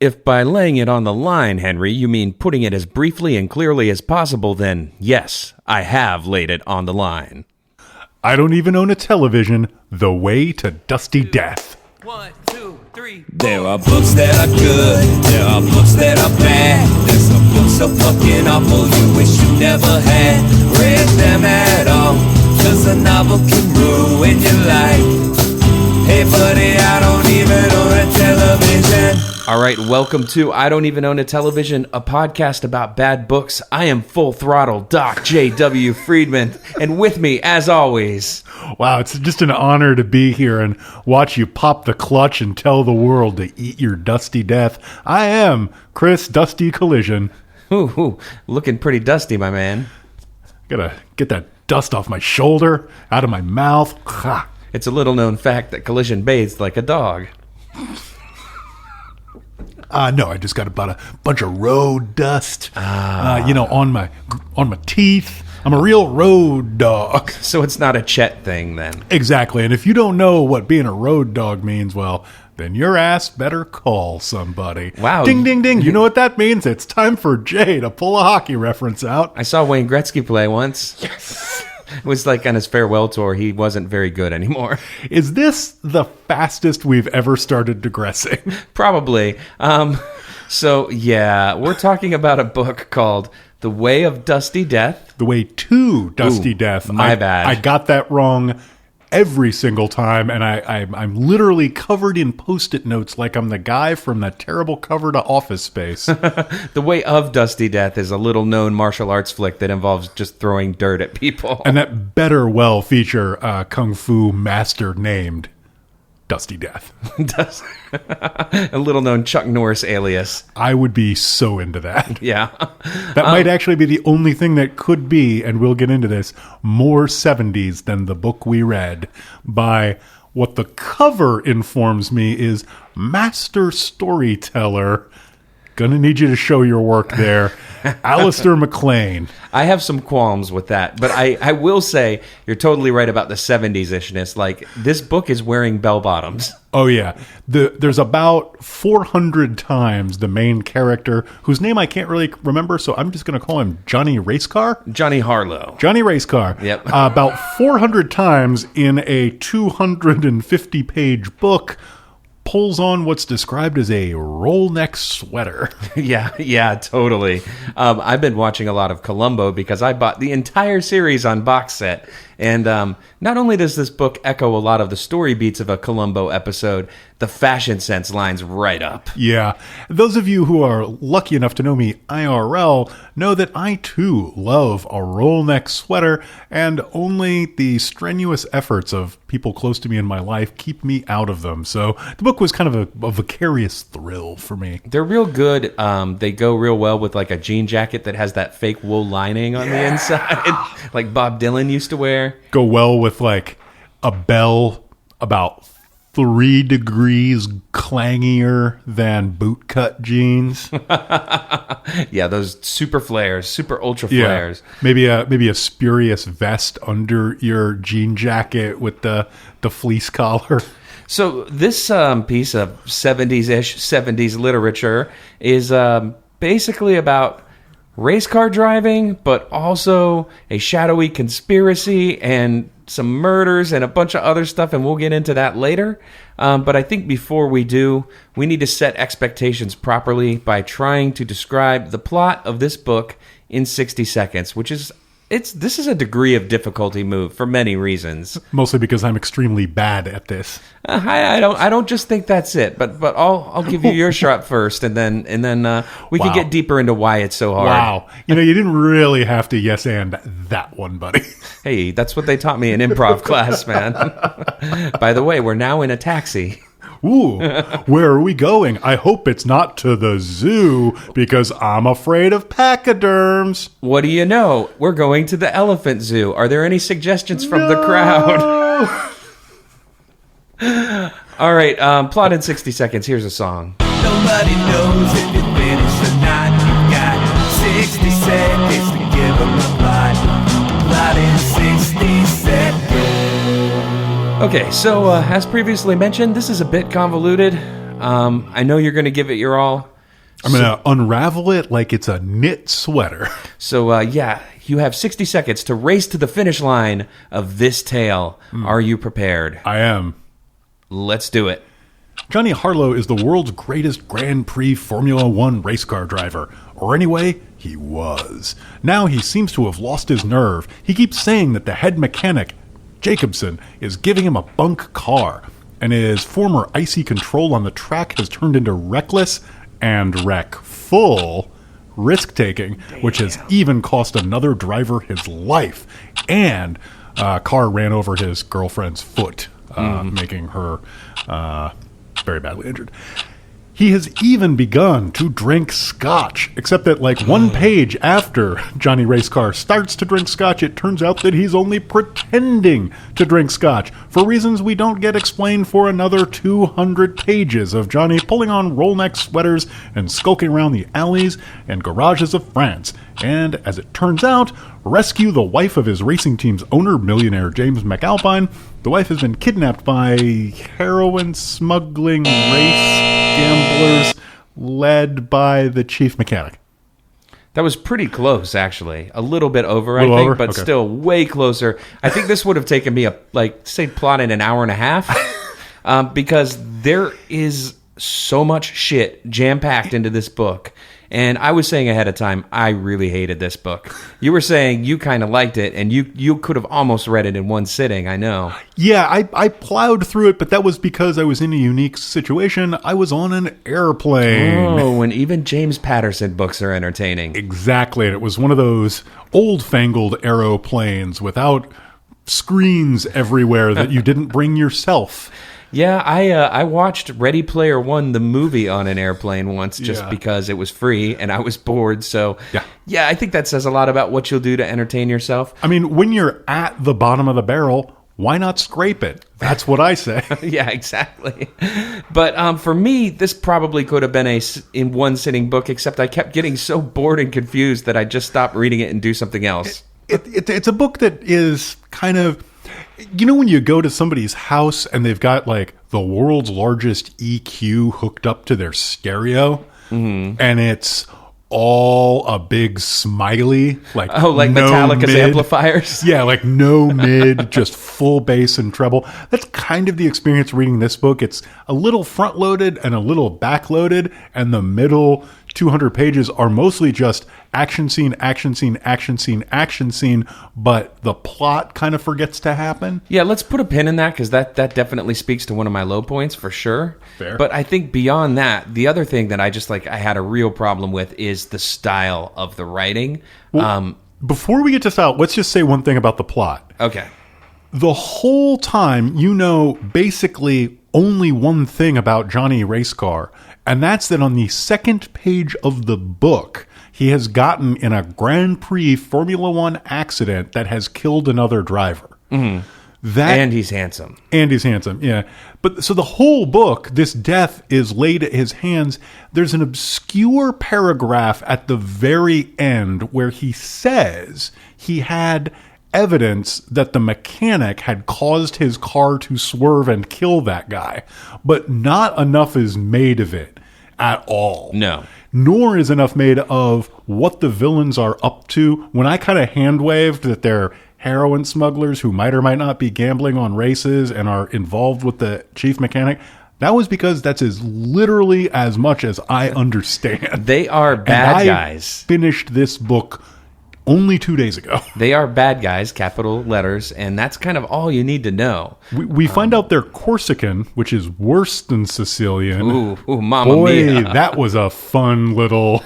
If by laying it on the line, Henry, you mean putting it as briefly and clearly as possible, then yes, I have laid it on the line. I don't even own a television. The Way to Dusty Death. 1, 2, 3. There are books that are good, there are books that are bad. There's some books so fucking awful you wish you never had read them at all. 'Cause a novel can ruin your life. Hey buddy, I don't even own a television. All right, welcome to I Don't Even Own a Television, a podcast about bad books. I am Full Throttle Doc J.W. Friedman, and with me, as always... Wow, it's just an honor to be here and watch you pop the clutch and tell the world to eat your dusty death. I am Chris Dusty Collision. Ooh, looking pretty dusty, my man. Gotta get that dust off my shoulder, out of my mouth. It's a little-known fact that Collision bathes like a dog. No, I just got about a bunch of road dust, on my teeth. I'm a real road dog. So it's not a Chet thing, then. Exactly. And if you don't know what being a road dog means, well, then your ass better call somebody. Wow. Ding, ding, ding. You know what that means? It's time for Jay to pull a hockey reference out. I saw Wayne Gretzky play once. Yes. It was like on his farewell tour. He wasn't very good anymore. Is this the fastest we've ever started digressing? Probably. So, yeah, we're talking about a book called The Way of Dusty Death. The Way to Dusty Death. My bad. I got that wrong every single time, and I'm literally covered in Post-it notes like I'm the guy from that terrible cover to Office Space. The Way of Dusty Death is a little-known martial arts flick that involves just throwing dirt at people. And that better well feature a kung fu master named Dusty Death. A little-known Chuck Norris alias. I would be so into that. Yeah. That might actually be the only thing that could be, and we'll get into this, more 70s than the book we read by what the cover informs me is Master Storyteller. Gonna need you to show your work there. Alistair MacLean. I have some qualms with that, but I will say you're totally right about the 70s-ishness. Like, this book is wearing bell-bottoms. Oh, yeah. There's about 400 times the main character, whose name I can't really remember, so I'm just going to call him Johnny Racecar? Johnny Harlow. Johnny Racecar. Yep. About 400 times in a 250-page book pulls on what's described as a roll neck sweater. Yeah, totally. I've been watching a lot of Columbo because I bought the entire series on box set. And not only does this book echo a lot of the story beats of a Columbo episode, the fashion sense lines right up. Yeah. Those of you who are lucky enough to know me IRL know that I, too, love a roll neck sweater, and only the strenuous efforts of people close to me in my life keep me out of them. So the book was kind of a vicarious thrill for me. They're real good. They go real well with like a jean jacket that has that fake wool lining on the inside, like Bob Dylan used to wear. Go well with like a bell about 3 degrees clangier than bootcut jeans. Yeah, those super flares, super ultra flares. Yeah. Maybe a spurious vest under your jean jacket with the fleece collar. So this piece of 70s-ish, 70s literature is basically about race car driving, but also a shadowy conspiracy and some murders and a bunch of other stuff, and we'll get into that later. But I think before we do, we need to set expectations properly by trying to describe the plot of this book in 60 seconds, which is... This is a degree of difficulty move for many reasons. Mostly because I'm extremely bad at this. I don't just think that's it, but I'll give you your shot first, and then we can get deeper into why it's so hard. Wow, you didn't really have to yes and that one, buddy. Hey, that's what they taught me in improv class, man. By the way, we're now in a taxi. Ooh, where are we going? I hope it's not to the zoo, because I'm afraid of pachyderms. What do you know? We're going to the elephant zoo. Are there any suggestions from the crowd? All right, plot in 60 seconds. Here's a song. Nobody knows if you finish or not. You got 60 seconds to give them a plot. Plot in 60 seconds. Okay, so as previously mentioned, this is a bit convoluted. I know you're going to give it your all. I'm going to unravel it like it's a knit sweater. So, you have 60 seconds to race to the finish line of this tale. Are you prepared? I am. Let's do it. Johnny Harlow is the world's greatest Grand Prix Formula One race car driver. Or anyway, he was. Now he seems to have lost his nerve. He keeps saying that the head mechanic, Jacobson, is giving him a bunk car. And his former icy control on the track has turned into reckless and wreckful risk-taking, which has even cost another driver his life. And a car ran over his girlfriend's foot, making her very badly injured. He has even begun to drink scotch, except that like one page after Johnny Racecar starts to drink scotch, it turns out that he's only pretending to drink scotch for reasons we don't get explained for another 200 pages of Johnny pulling on roll-neck sweaters and skulking around the alleys and garages of France. And, as it turns out, rescue the wife of his racing team's owner, millionaire James McAlpine. The wife has been kidnapped by heroin smuggling race gamblers led by the chief mechanic. That was pretty close, actually. A little bit over, I think, but still way closer. I think this would have taken me, plotting an hour and a half, because there is so much shit jam-packed into this book. And I was saying ahead of time, I really hated this book. You were saying you kind of liked it, and you could have almost read it in one sitting, I know. Yeah, I plowed through it, but that was because I was in a unique situation. I was on an airplane. Oh, and even James Patterson books are entertaining. Exactly. And it was one of those old-fangled aeroplanes without screens everywhere that you didn't bring yourself. Yeah, I watched Ready Player One, the movie, on an airplane once just because it was free and I was bored. So, yeah, I think that says a lot about what you'll do to entertain yourself. I mean, when you're at the bottom of the barrel, why not scrape it? That's what I say. Yeah, exactly. But for me, this probably could have been a in one sitting book, except I kept getting so bored and confused that I just stopped reading it and do something else. It's a book that is kind of... You know when you go to somebody's house and they've got like the world's largest EQ hooked up to their stereo, and it's all a big smiley, like no Metallica's mid. Amplifiers? Yeah, like no mid, just full bass and treble. That's kind of the experience reading this book. It's a little front-loaded and a little back-loaded, and the middle 200 pages are mostly just action scene, action scene, action scene, action scene, but the plot kind of forgets to happen. Yeah, let's put a pin in that, because that definitely speaks to one of my low points for sure. Fair. But I think beyond that, the other thing that I had a real problem with is the style of the writing. Well, before we get to style, let's just say one thing about the plot. Okay. The whole time, you know basically only one thing about Johnny Racecar, and that's that on the second page of the book, he has gotten in a Grand Prix Formula One accident that has killed another driver. Mm-hmm. And he's handsome. And he's handsome, yeah. But so the whole book, this death is laid at his hands. There's an obscure paragraph at the very end where he says he had evidence that the mechanic had caused his car to swerve and kill that guy. But not enough is made of it at all. No. Nor is enough made of what the villains are up to. When I kind of hand-waved that they're heroin smugglers who might or might not be gambling on races and are involved with the chief mechanic, that was because that's literally as much as I understand. They are bad guys. I finished this book only 2 days ago. They are bad guys, capital letters, and that's kind of all you need to know. We find out they're Corsican, which is worse than Sicilian. Ooh, mamma mia. Boy, that was a fun little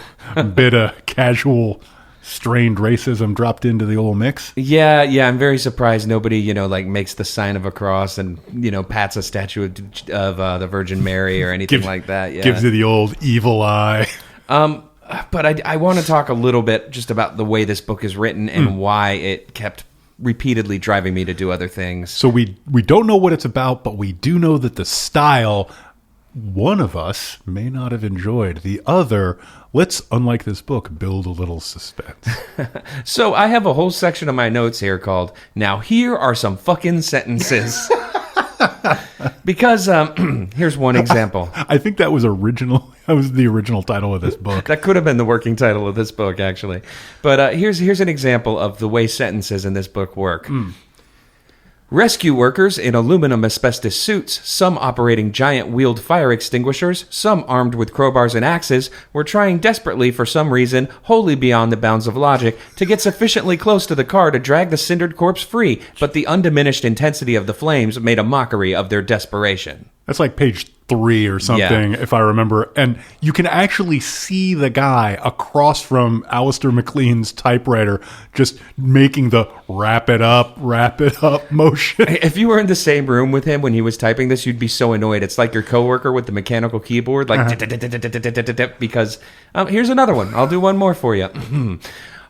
bit of casual strained racism dropped into the old mix. Yeah, I'm very surprised nobody, makes the sign of a cross and, pats a statue of the Virgin Mary or anything like that. Yeah. Gives you the old evil eye. But I want to talk a little bit just about the way this book is written and why it kept repeatedly driving me to do other things. So we don't know what it's about, but we do know that the style, one of us may not have enjoyed. The other, let's, unlike this book, build a little suspense. So I have a whole section of my notes here called, "Now here are some fucking sentences." Because here's one example. I think that was original. That was the original title of this book. That could have been the working title of this book, actually. But here's an example of the way sentences in this book work. Rescue workers in aluminum asbestos suits, some operating giant wheeled fire extinguishers, some armed with crowbars and axes, were trying desperately for some reason, wholly beyond the bounds of logic, to get sufficiently close to the car to drag the cindered corpse free, but the undiminished intensity of the flames made a mockery of their desperation. That's like page 3 or something, if I remember. And you can actually see the guy across from Alistair MacLean's typewriter just making the wrap it up motion. If you were in the same room with him when he was typing this, you'd be so annoyed. It's like your coworker with the mechanical keyboard, like because here's another one. I'll do one more for you.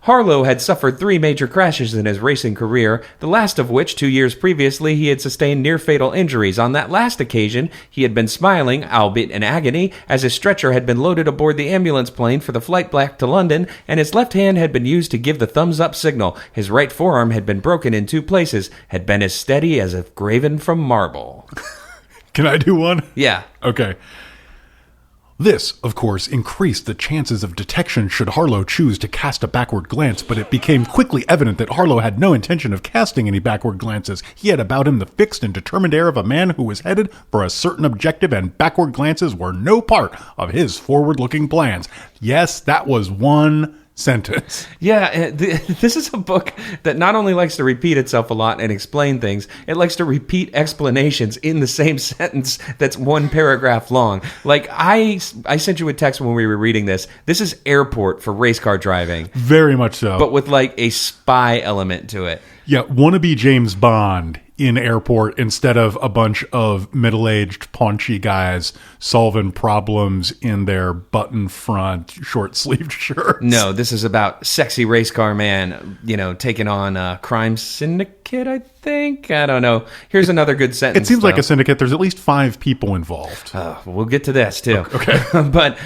Harlow had suffered 3 major crashes in his racing career, the last of which 2 years previously he had sustained near-fatal injuries. On that last occasion, he had been smiling, albeit in agony, as his stretcher had been loaded aboard the ambulance plane for the flight back to London, and his left hand had been used to give the thumbs-up signal. His right forearm had been broken in 2 places, had been as steady as if graven from marble. Can I do one? Yeah. Okay. This, of course, increased the chances of detection should Harlow choose to cast a backward glance, but it became quickly evident that Harlow had no intention of casting any backward glances. He had about him the fixed and determined air of a man who was headed for a certain objective, and backward glances were no part of his forward-looking plans. Yes, that was one sentence. Yeah, this is a book that not only likes to repeat itself a lot and explain things, it likes to repeat explanations in the same sentence that's 1 paragraph long. Like, I sent you a text when we were reading this. This is airport for race car driving. Very much so. But with, like, a spy element to it. Yeah, wannabe James Bond in airport instead of a bunch of middle-aged paunchy guys solving problems in their button front short-sleeved shirts. No, this is about sexy race car man, taking on a crime syndicate, I think. I don't know. Here's another good sentence. It seems like a syndicate. There's at least 5 people involved. We'll get to this, too. Okay. But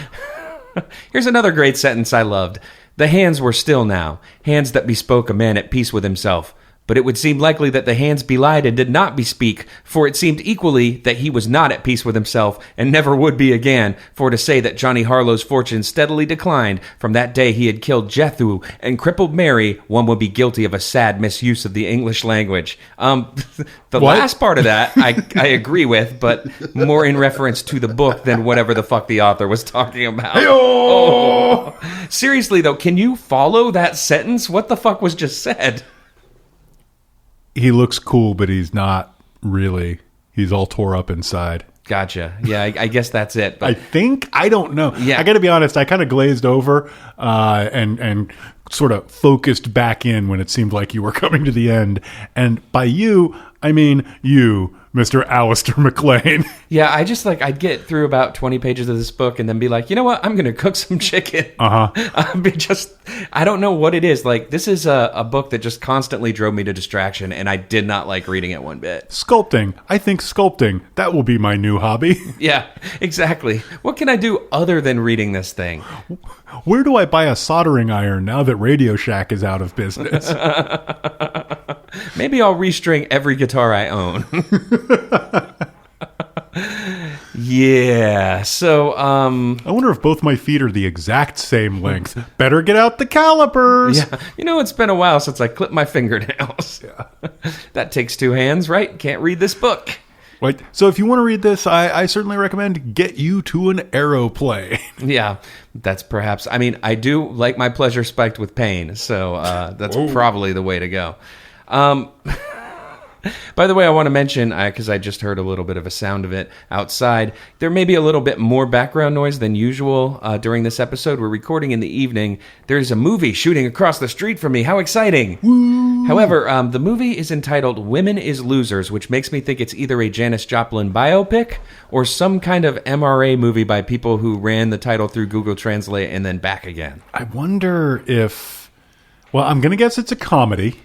here's another great sentence I loved. The hands were still now, hands that bespoke a man at peace with himself. But it would seem likely that the hands belied and did not bespeak, for it seemed equally that he was not at peace with himself, and never would be again, for to say that Johnny Harlow's fortune steadily declined from that day he had killed Jethu and crippled Mary, one would be guilty of a sad misuse of the English language. Last part of that, I agree with, but more in reference to the book than whatever the fuck the author was talking about. Oh. Seriously, though, can you follow that sentence? What the fuck was just said? He looks cool, but he's not really. He's all tore up inside. Gotcha. Yeah, I guess that's it. But I don't know. Yeah. I got to be honest. I kind of glazed over and sort of focused back in when it seemed like you were coming to the end. And by you, I mean you, Mr. Alistair MacLean. Yeah, I'd get through about 20 pages of this book and then be like, you know what? I'm going to cook some chicken. I don't know what it is. Like, this is a book that just constantly drove me to distraction, and I did not like reading it one bit. Sculpting. I think sculpting. That will be my new hobby. Yeah, exactly. What can I do other than reading this thing? Where do I buy a soldering iron now that Radio Shack is out of business? Maybe I'll restring every guitar I own. Yeah, so, I wonder if both my feet are the exact same length. Better get out the calipers. Yeah, it's been a while since I clipped my fingernails. Yeah. That takes 2 hands, right? Can't read this book. Right. So if you want to read this, I certainly recommend Get You to an Aeroplane. Yeah, that's perhaps... I mean, I do like my pleasure spiked with pain, so that's probably the way to go. By the way, I want to mention, because I just heard a little bit of a sound of it outside, there may be a little bit more background noise than usual during this episode. We're recording in the evening. There's a movie shooting across the street from me. How exciting! Woo. However, the movie is entitled Women is Losers, which makes me think it's either a Janis Joplin biopic or some kind of MRA movie by people who ran the title through Google Translate and then back again. I wonder if... Well, I'm going to guess it's a comedy.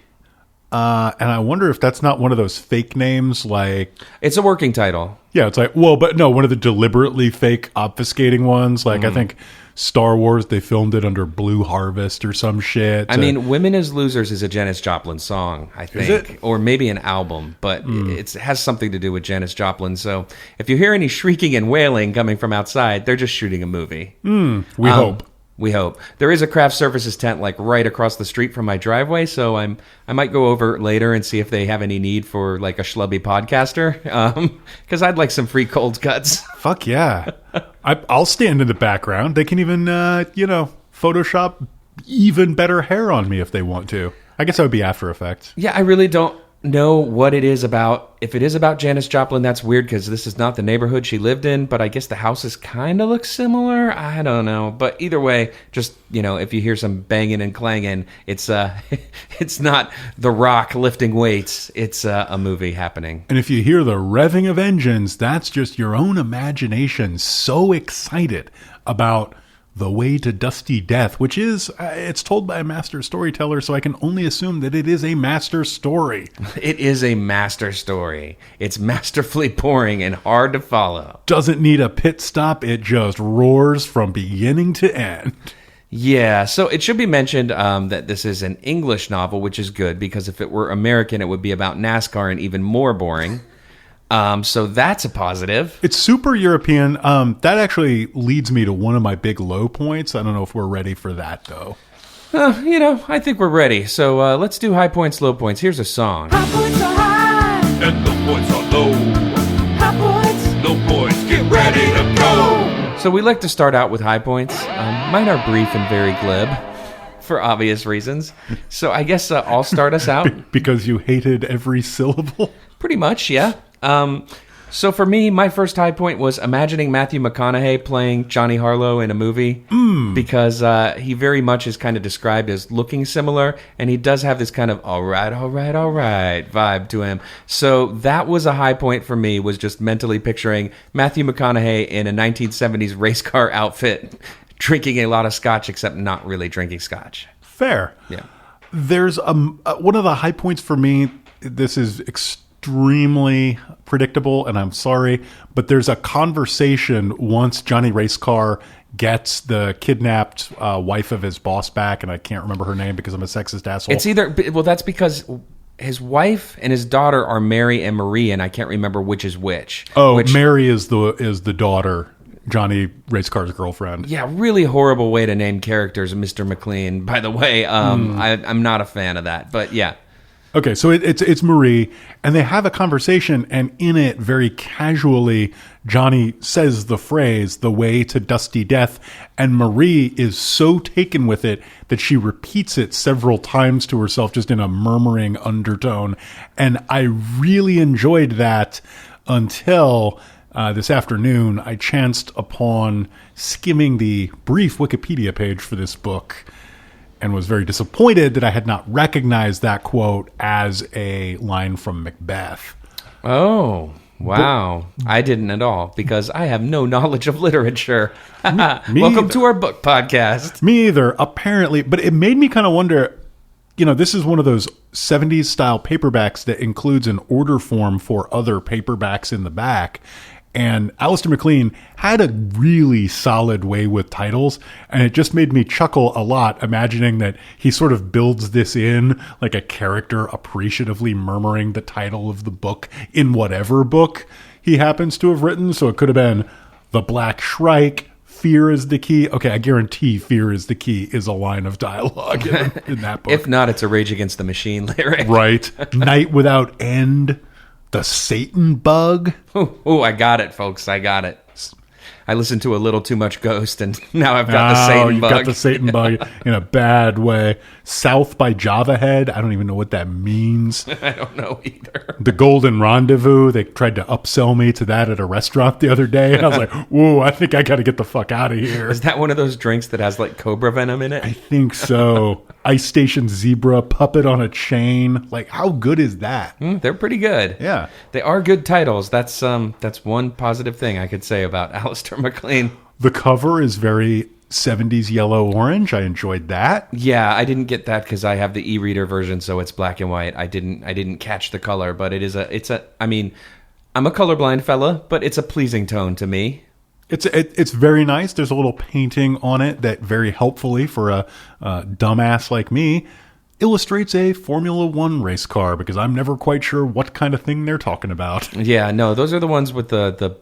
And I wonder if that's not one of those fake names, like... It's a working title. Yeah, it's like, well, but no, one of the deliberately fake obfuscating ones. Like, I think Star Wars, they filmed it under Blue Harvest or some shit. I mean, Women as Losers is a Janis Joplin song, I think. Is it? Or maybe an album, but it has something to do with Janis Joplin. So if you hear any shrieking and wailing coming from outside, they're just shooting a movie. We hope. We hope. There is a craft services tent like right across the street from my driveway, so I might go over later and see if they have any need for like a schlubby podcaster, because I'd like some free cold cuts. Fuck yeah. I'll stand in the background. They can even, Photoshop even better hair on me if they want to. I guess that would be After Effects. Yeah, I really don't know what it is about. If it is about Janis Joplin, that's weird because this is not the neighborhood she lived in, but I guess the houses kind of look similar. I don't know. But either way, just, if you hear some banging and clanging, it's it's not The Rock lifting weights. It's a movie happening. And if you hear the revving of engines, that's just your own imagination so excited about The Way to Dusty Death, which is, it's told by a master storyteller, so I can only assume that it is a master story. It is a master story. It's masterfully boring and hard to follow. Doesn't need a pit stop, it just roars from beginning to end. Yeah, so it should be mentioned that this is an English novel, which is good, because if it were American, it would be about NASCAR and even more boring. So that's a positive. It's super European. That actually leads me to one of my big low points. I don't know if we're ready for that, though. I think we're ready. So let's do high points, low points. Here's a song. High points are high, and low points are low. High points, low points, get ready to go. So we like to start out with high points. Mine are brief and very glib, for obvious reasons. So I guess I'll start us out. Because you hated every syllable? Pretty much, yeah. So for me, my first high point was imagining Matthew McConaughey playing Johnny Harlow in a movie, because he very much is kind of described as looking similar, and he does have this kind of all right vibe to him. So that was a high point for me, was just mentally picturing Matthew McConaughey in a 1970s race car outfit, drinking a lot of scotch, except not really drinking scotch. Fair. Yeah. There's one of the high points for me. This is extremely predictable, and I'm sorry, but there's a conversation once Johnny Racecar gets the kidnapped wife of his boss back, and I can't remember her name because I'm a sexist asshole. It's either, well, that's because his wife and his daughter are Mary and Marie, and I can't remember which is which. Oh, Mary is the daughter, Johnny Racecar's girlfriend. Yeah, really horrible way to name characters, Mr. MacLean, by the way. I'm not a fan of that, but yeah. Okay, so it's Marie, and they have a conversation, and in it, very casually, Johnny says the phrase, "the way to dusty death," and Marie is so taken with it that she repeats it several times to herself, just in a murmuring undertone, and I really enjoyed that until this afternoon I chanced upon skimming the brief Wikipedia page for this book, and was very disappointed that I had not recognized that quote as a line from Macbeth. Oh, wow. I didn't at all, because I have no knowledge of literature. Welcome to our book podcast. Me either, apparently. But it made me kind of wonder, this is one of those 70s style paperbacks that includes an order form for other paperbacks in the back. And Alistair MacLean had a really solid way with titles, and it just made me chuckle a lot, imagining that he sort of builds this in like a character appreciatively murmuring the title of the book in whatever book he happens to have written. So it could have been The Black Shrike, Fear is the Key. Okay, I guarantee Fear is the Key is a line of dialogue in that book. If not, it's a Rage Against the Machine lyric. Right. Night Without End. The Satan Bug. Oh, I got it, folks. I got it. I listened to a little too much Ghost, and now I've got the Satan Bug. You've got the Satan Bug in a bad way. South by Java Head. I don't even know what that means. I don't know either. The Golden Rendezvous. They tried to upsell me to that at a restaurant the other day, and I was like, whoa, I think I got to get the fuck out of here. Is that one of those drinks that has like cobra venom in it? I think so. Ice Station Zebra, Puppet on a Chain. Like, how good is that? They're pretty good. Yeah. They are good titles. That's one positive thing I could say about Alistair MacLean. The cover is very 70s yellow orange. I enjoyed that. Yeah, I didn't get that because I have the e-reader version, so it's black and white. I didn't catch the color, but I mean, I'm a colorblind fella, but it's a pleasing tone to me. It's very nice. There's a little painting on it that very helpfully for a dumbass like me illustrates a Formula One race car, because I'm never quite sure what kind of thing they're talking about. Yeah, no, those are the ones with the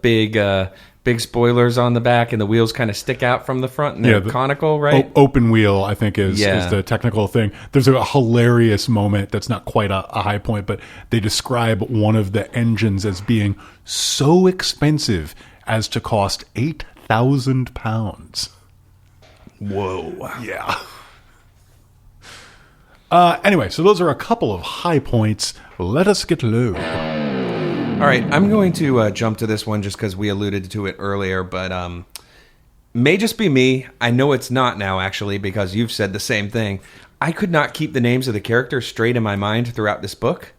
big spoilers on the back, and the wheels kind of stick out from the front, and they're conical, right? Open wheel, I think, is the technical thing. There's a hilarious moment that's not quite a high point, but they describe one of the engines as being so expensive as to cost £8,000. Whoa. Yeah. Anyway, so those are a couple of high points. Let us get low. All right, I'm going to jump to this one just because we alluded to it earlier, but may just be me. I know it's not now, actually, because you've said the same thing. I could not keep the names of the characters straight in my mind throughout this book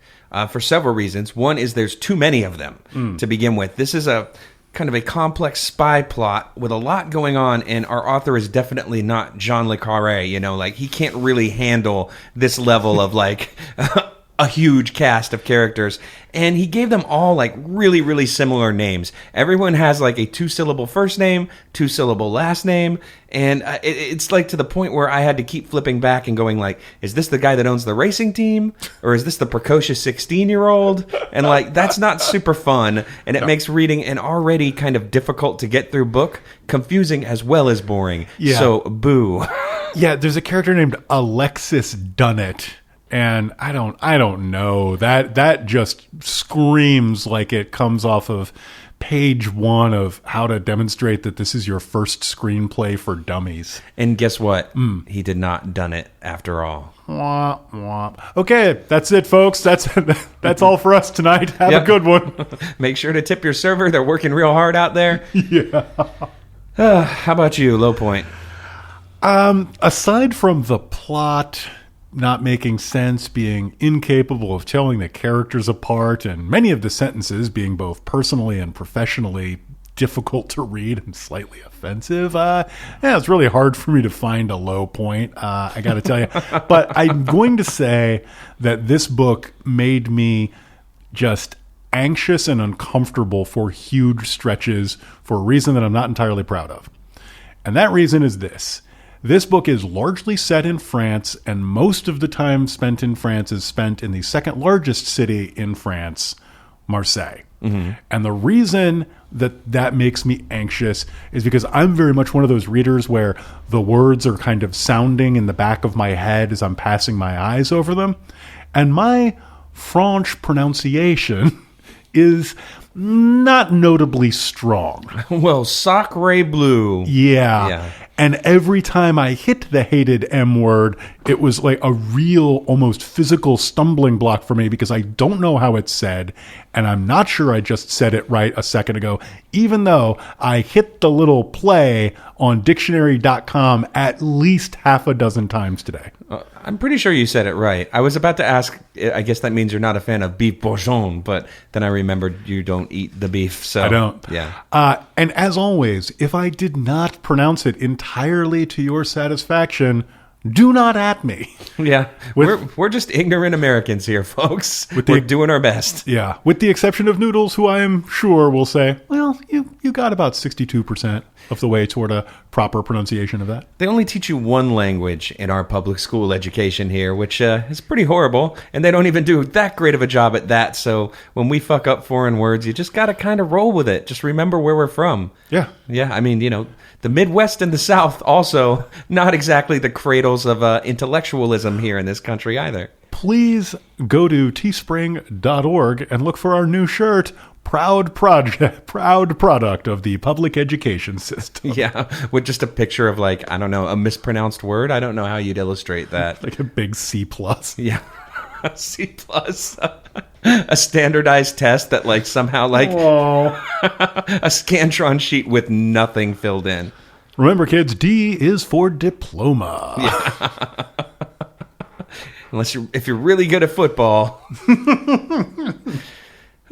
for several reasons. One is there's too many of them to begin with. This is a kind of a complex spy plot with a lot going on, and our author is definitely not Jean Le Carré, like he can't really handle this level of like a huge cast of characters, and he gave them all like really, really similar names. Everyone has like a 2-syllable first name, 2-syllable last name, and it's like to the point where I had to keep flipping back and going like, is this the guy that owns the racing team, or is this the precocious 16-year-old? And like, that's not super fun, and it makes reading an already kind of difficult to get through book confusing as well as boring. Yeah. So boo. Yeah, there's a character named Alexis Dunnett. And I don't know. That just screams like it comes off of page 1 of How to Demonstrate That This Is Your First Screenplay for Dummies. And guess what? He did not done it after all. Wah, wah. Okay, that's it, folks. That's all for us tonight. Have a good one. Make sure to tip your server. They're working real hard out there. Yeah. How about you, low point? Aside from the plot not making sense, being incapable of telling the characters apart, and many of the sentences being both personally and professionally difficult to read and slightly offensive, it's really hard for me to find a low point, I gotta tell you. But I'm going to say that this book made me just anxious and uncomfortable for huge stretches for a reason that I'm not entirely proud of. And that reason is this. This book is largely set in France, and most of the time spent in France is spent in the second largest city in France, Marseille. Mm-hmm. And the reason that makes me anxious is because I'm very much one of those readers where the words are kind of sounding in the back of my head as I'm passing my eyes over them. And my French pronunciation is not notably strong. Well, sacre bleu. Yeah. And every time I hit the hated M word, it was like a real, almost physical stumbling block for me because I don't know how it's said, and I'm not sure I just said it right a second ago, even though I hit the little play on dictionary.com at least half a dozen times today. I'm pretty sure you said it right. I was about to ask, I guess that means you're not a fan of beef bourguignon, but then I remembered you don't eat the beef, so I don't. Yeah. And as always, if I did not pronounce it entirely to your satisfaction, do not at me. Yeah. We're just ignorant Americans here, folks. We're doing our best. Yeah. With the exception of Noodles, who I am sure will say, well, you got about 62% of the way toward a proper pronunciation of that. They only teach you one language in our public school education here, which is pretty horrible, and they don't even do that great of a job at that. So when we fuck up foreign words, you just got to kind of roll with it. Just remember where we're from. Yeah. Yeah, I mean, the Midwest and the South also not exactly the cradles of intellectualism here in this country either. Please go to teespring.org and look for our new shirt, proud product of the public education system. Yeah, with just a picture of like, I don't know, a mispronounced word. I don't know how you'd illustrate that. Like a big C+. Yeah, a C+. A standardized test that like somehow like a Scantron sheet with nothing filled in. Remember, kids, D is for diploma. Yeah. If you're really good at football.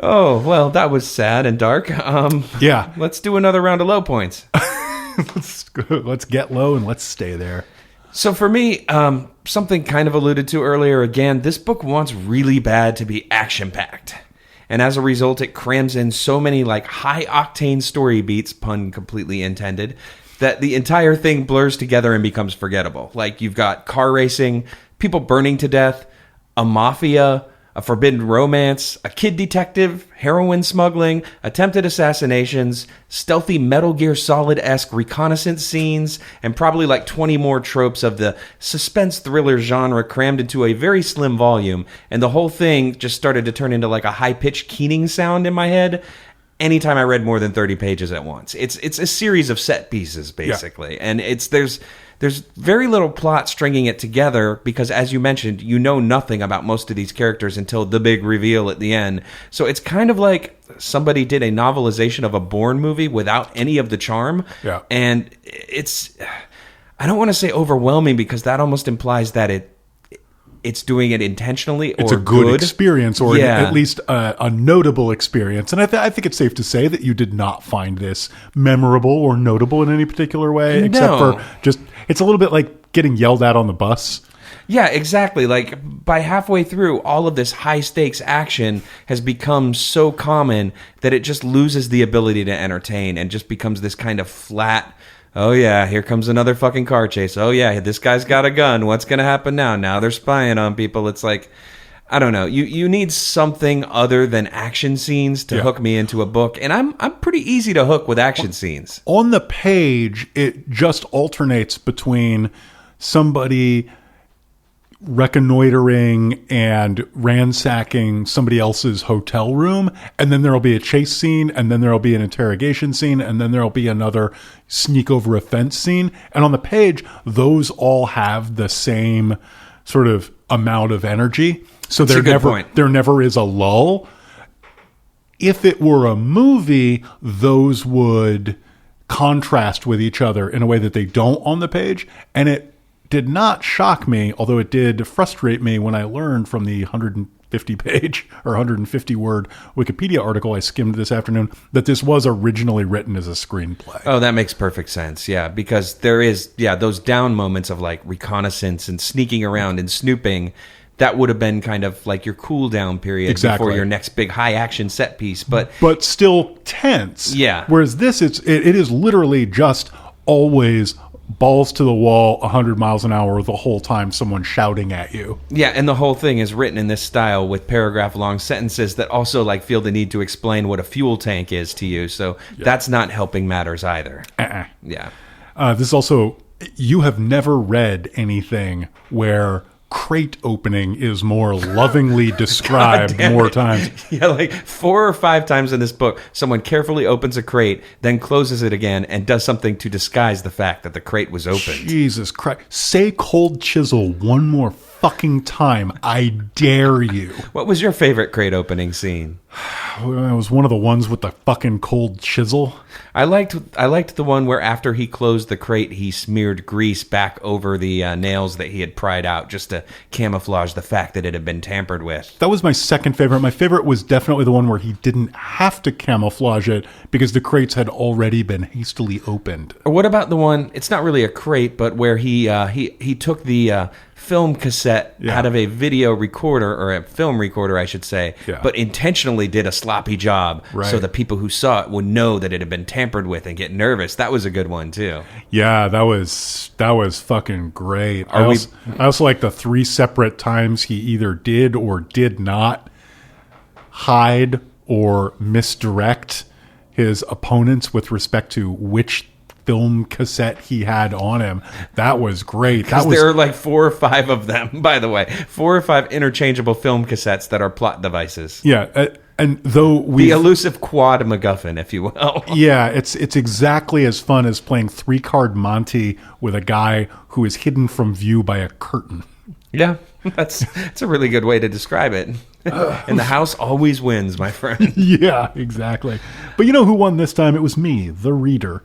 Oh, well, that was sad and dark. Yeah. Let's do another round of low points. Let's get low and let's stay there. So for me, something kind of alluded to earlier, again, this book wants really bad to be action-packed. And as a result, it crams in so many like high-octane story beats, pun completely intended, that the entire thing blurs together and becomes forgettable. Like you've got car racing, people burning to death, a mafia, a forbidden romance, a kid detective, heroin smuggling, attempted assassinations, stealthy Metal Gear Solid-esque reconnaissance scenes, and probably like 20 more tropes of the suspense thriller genre crammed into a very slim volume, and the whole thing just started to turn into like a high-pitched keening sound in my head anytime I read more than 30 pages at once. It's a series of set pieces, basically, and there's very little plot stringing it together because, as you mentioned, you know nothing about most of these characters until the big reveal at the end. So it's kind of like somebody did a novelization of a Bourne movie without any of the charm. Yeah. And I don't want to say overwhelming because that almost implies that it's doing it intentionally or it's a good experience, or yeah. at least a notable experience. And I think it's safe to say that you did not find this memorable or notable in any particular way, except for just, it's a little bit like getting yelled at on the bus. Yeah, exactly. Like by halfway through, all of this high stakes action has become so common that it just loses the ability to entertain and just becomes this kind of flat, oh yeah, here comes another fucking car chase. Oh yeah, this guy's got a gun. What's going to happen now? Now they're spying on people. It's like, I don't know. You need something other than action scenes to hook me into a book. And I'm pretty easy to hook with action scenes. On the page, it just alternates between somebody reconnoitering and ransacking somebody else's hotel room, and then there'll be a chase scene, and then there'll be an interrogation scene, and then there'll be another sneak over a fence scene. And on the page, those all have the same sort of amount of energy. So there never is a lull. If it were a movie, those would contrast with each other in a way that they don't on the page. And it did not shock me, although it did frustrate me when I learned from the 150-page or 150-word Wikipedia article I skimmed this afternoon that this was originally written as a screenplay. Oh, that makes perfect sense, yeah, because there is, those down moments of like reconnaissance and sneaking around and snooping. That would have been kind of like your cool down period before your next big high action set piece, but still tense. Yeah. Whereas this, it is literally just always balls to the wall, 100 miles an hour the whole time someone's shouting at you. Yeah, and the whole thing is written in this style with paragraph-long sentences that also like feel the need to explain what a fuel tank is to you. So that's not helping matters either. Yeah. This also, you have never read anything where crate opening is more lovingly described more times. Yeah, like 4 or 5 times in this book, someone carefully opens a crate, then closes it again, and does something to disguise the fact that the crate was opened. Jesus Christ. Say cold chisel one more fucking time. I dare you. What was your favorite crate opening scene? It was one of the ones with the fucking cold chisel. I liked the one where after he closed the crate, he smeared grease back over the nails that he had pried out just to camouflage the fact that it had been tampered with. That was my second favorite. My favorite was definitely the one where he didn't have to camouflage it because the crates had already been hastily opened. Or what about the one, it's not really a crate, but where he took the film cassette out of a video recorder, or a film recorder, I should say, but intentionally did a sloppy job so the people who saw it would know that it had been tampered with and get nervous. That was a good one too. Yeah, that was fucking great. I also like the 3 separate times he either did or did not hide or misdirect his opponents with respect to which film cassette he had on him. That was great. There are like 4 or 5 of them, by the way. 4 or 5 interchangeable film cassettes that are plot devices. Yeah, and though the elusive quad MacGuffin, if you will. Yeah, it's exactly as fun as playing 3-card Monte with a guy who is hidden from view by a curtain. Yeah, that's a really good way to describe it. And the house always wins, my friend. Yeah, exactly. But you know who won this time? It was me, the reader.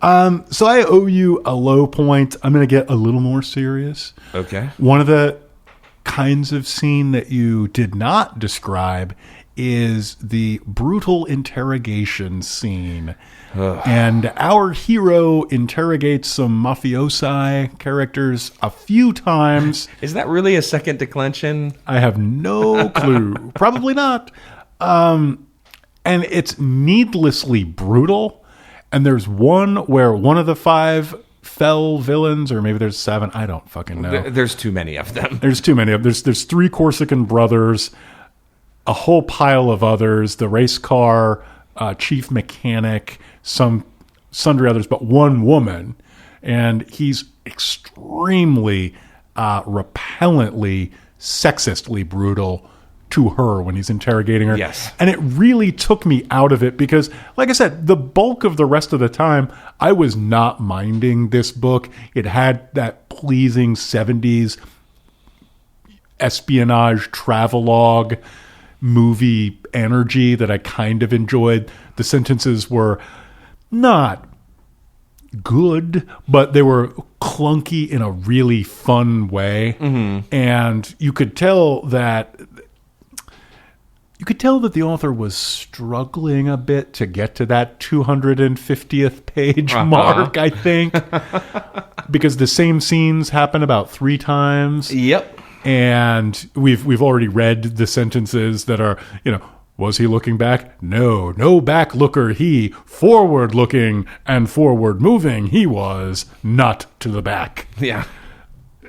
So I owe you a low point. I'm going to get a little more serious. Okay. One of the kinds of scene that you did not describe is the brutal interrogation scene. And our hero interrogates some mafiosi characters a few times. Is that really a second declension? I have no clue. Probably not. And it's needlessly brutal. And there's one where one of the 5 fell villains, or maybe there's 7. I don't fucking know. There's too many of them. There's too many of them. There's 3 Corsican brothers, a whole pile of others, the Racecar chief mechanic, sundry others, but one woman. And he's extremely repellently, sexistly brutal to her when he's interrogating her. Yes. And it really took me out of it because, like I said, the bulk of the rest of the time, I was not minding this book. It had that pleasing 70s espionage travelogue movie energy that I kind of enjoyed. The sentences were not good, but they were clunky in a really fun way. Mm-hmm. And you could tell that the author was struggling a bit to get to that 250th page mark, I think, because the same scenes happen about 3 times. Yep. And we've already read the sentences that are, was he looking back? No back looker he. Forward looking and forward moving he was, not to the back. Yeah.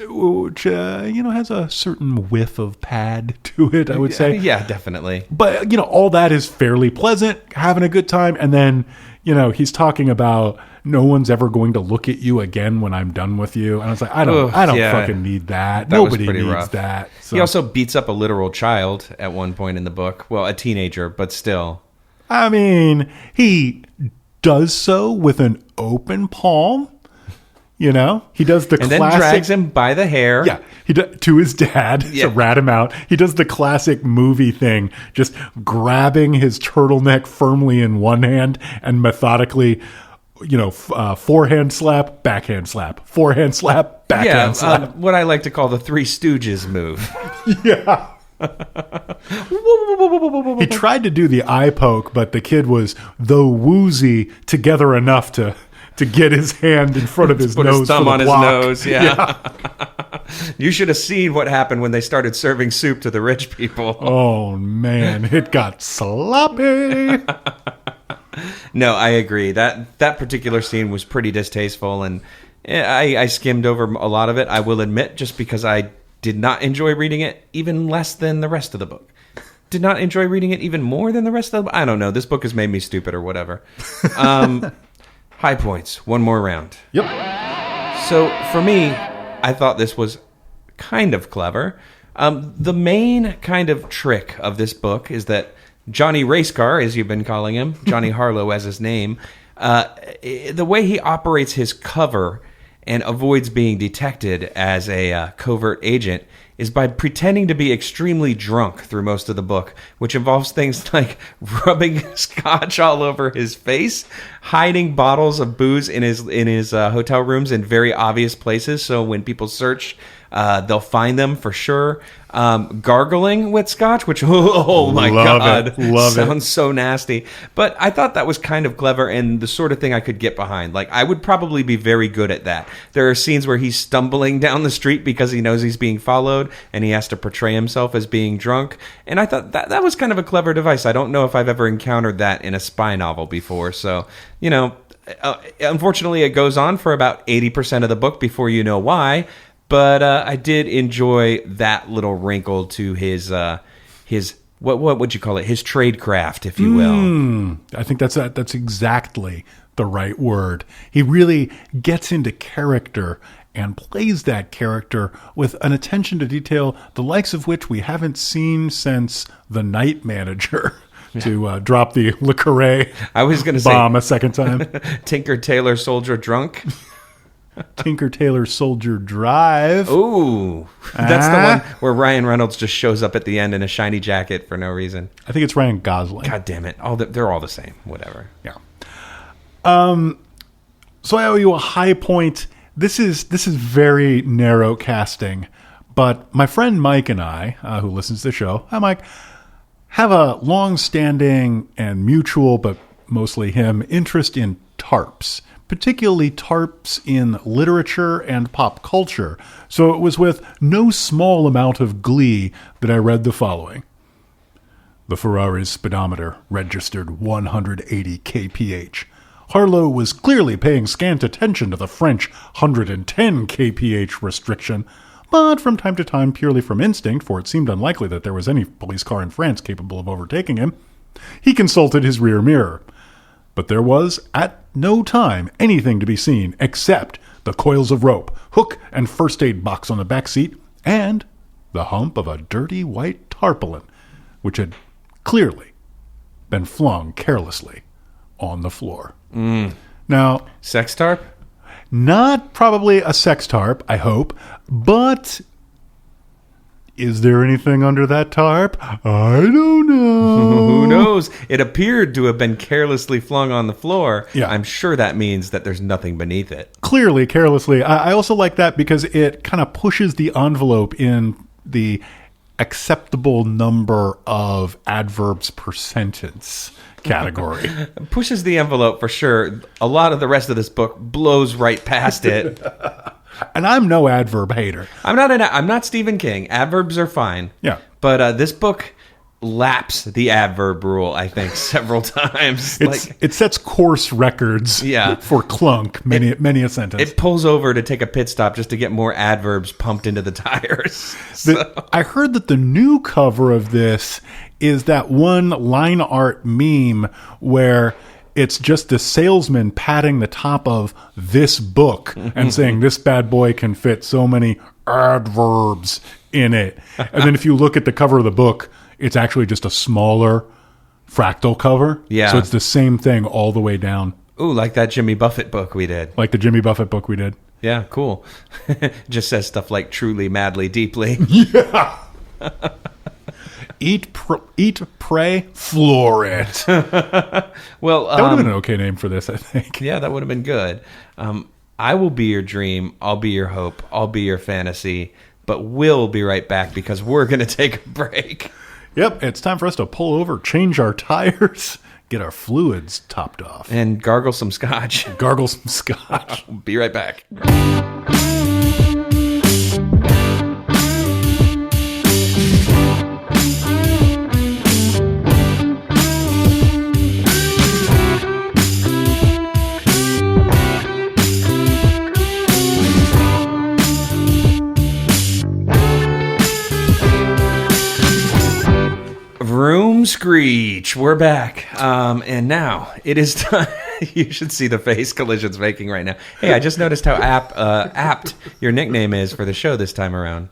Which, has a certain whiff of pad to it, I would say. Yeah, definitely. But, all that is fairly pleasant, having a good time. And then, he's talking about no one's ever going to look at you again when I'm done with you. And I was like, I don't fucking need that. Nobody needs rough. That. So. He also beats up a literal child at one point in the book. Well, a teenager, but still. I mean, he does so with an open palm. He does the and classic... then drags him by the hair. Yeah, to his dad to rat him out. He does the classic movie thing, just grabbing his turtleneck firmly in one hand and methodically, forehand slap, backhand slap, forehand slap, backhand slap. What I like to call the Three Stooges move. Yeah. He tried to do the eye poke, but the kid was, though woozy, together enough to get his hand in front of his put nose. His thumb on his nose, yeah. You should have seen what happened when they started serving soup to the rich people. Oh, man. It got sloppy. No, I agree. That particular scene was pretty distasteful, and I skimmed over a lot of it, I will admit, just because I did not enjoy reading it even less than the rest of the book. Did not enjoy reading it even more than the rest of the book. I don't know. This book has made me stupid or whatever. High points. One more round. Yep. So for me, I thought this was kind of clever. The main kind of trick of this book is that Johnny Racecar, as you've been calling him, Johnny Harlow as his name, the way he operates his cover and avoids being detected as a covert agent is by pretending to be extremely drunk through most of the book, which involves things like rubbing scotch all over his face, hiding bottles of booze in his hotel rooms in very obvious places, so when people search, they'll find them for sure. Gargling with scotch, which oh my god, sounds so nasty. But I thought that was kind of clever and the sort of thing I could get behind. Like, I would probably be very good at that. There are scenes where he's stumbling down the street because he knows he's being followed and he has to portray himself as being drunk. And I thought that was kind of a clever device. I don't know if I've ever encountered that in a spy novel before. So, unfortunately, it goes on for about 80% of the book before you know why. But I did enjoy that little wrinkle to his what would you call it? His tradecraft, if you will. I think that's exactly the right word. He really gets into character and plays that character with an attention to detail, the likes of which we haven't seen since The Night Manager. To drop the Le Carré I was going to say bomb a second time. Tinker Tailor Soldier Drunk. Tinker Tailor Soldier Drive. Ooh, that's the one where Ryan Reynolds just shows up at the end in a shiny jacket for no reason. I think it's Ryan Gosling. God damn it! They're all the same. Whatever. Yeah. So I owe you a high point. This is very narrow casting, but my friend Mike and I, who listens to the show, hi Mike, have a long-standing and mutual, but mostly him, interest in tarps, particularly tarps in literature and pop culture. So it was with no small amount of glee that I read the following. The Ferrari's speedometer registered 180 kph. Harlow was clearly paying scant attention to the French 110 kph restriction, but from time to time, purely from instinct, for it seemed unlikely that there was any police car in France capable of overtaking him, he consulted his rear mirror. But there was, at no time, anything to be seen except the coils of rope, hook and first aid box on the back seat, and the hump of a dirty white tarpaulin, which had clearly been flung carelessly on the floor. Now, Sex tarp? not probably a sex tarp, I hope, but is there anything under that tarp? I don't know. Who knows? It appeared to have been carelessly flung on the floor. Yeah. I'm sure that means that there's nothing beneath it. Clearly, carelessly. I also like that because it kind of pushes the envelope in the acceptable number of adverbs per sentence category. Pushes the envelope for sure. A lot of the rest of this book blows right past it. And I'm no adverb hater. I'm not Stephen King. Adverbs are fine. Yeah. But this book laps the adverb rule, I think, several times. It sets course records for clunk, many a sentence. It pulls over to take a pit stop just to get more adverbs pumped into the tires. I heard that the new cover of this is that one line art meme where it's just the salesman patting the top of this book and saying this bad boy can fit so many adverbs in it. And then if you look at the cover of the book, it's actually just a smaller fractal cover. Yeah. So it's the same thing all the way down. Ooh, like that Jimmy Buffett book we did. Like the Jimmy Buffett book we did. Yeah, cool. Just says stuff like truly, madly, deeply. Yeah. Eat, pray, floor it. Well, that would have been an okay name for this, I think. Yeah, that would have been good. I will be your dream. I'll be your hope. I'll be your fantasy. But we'll be right back because we're going to take a break. Yep, it's time for us to pull over, change our tires, get our fluids topped off. And gargle some scotch. Gargle some scotch. Be right back. Room screech. We're back. And now it is time. You should see the face Collision's making right now. Hey, I just noticed how apt your nickname is for the show this time around.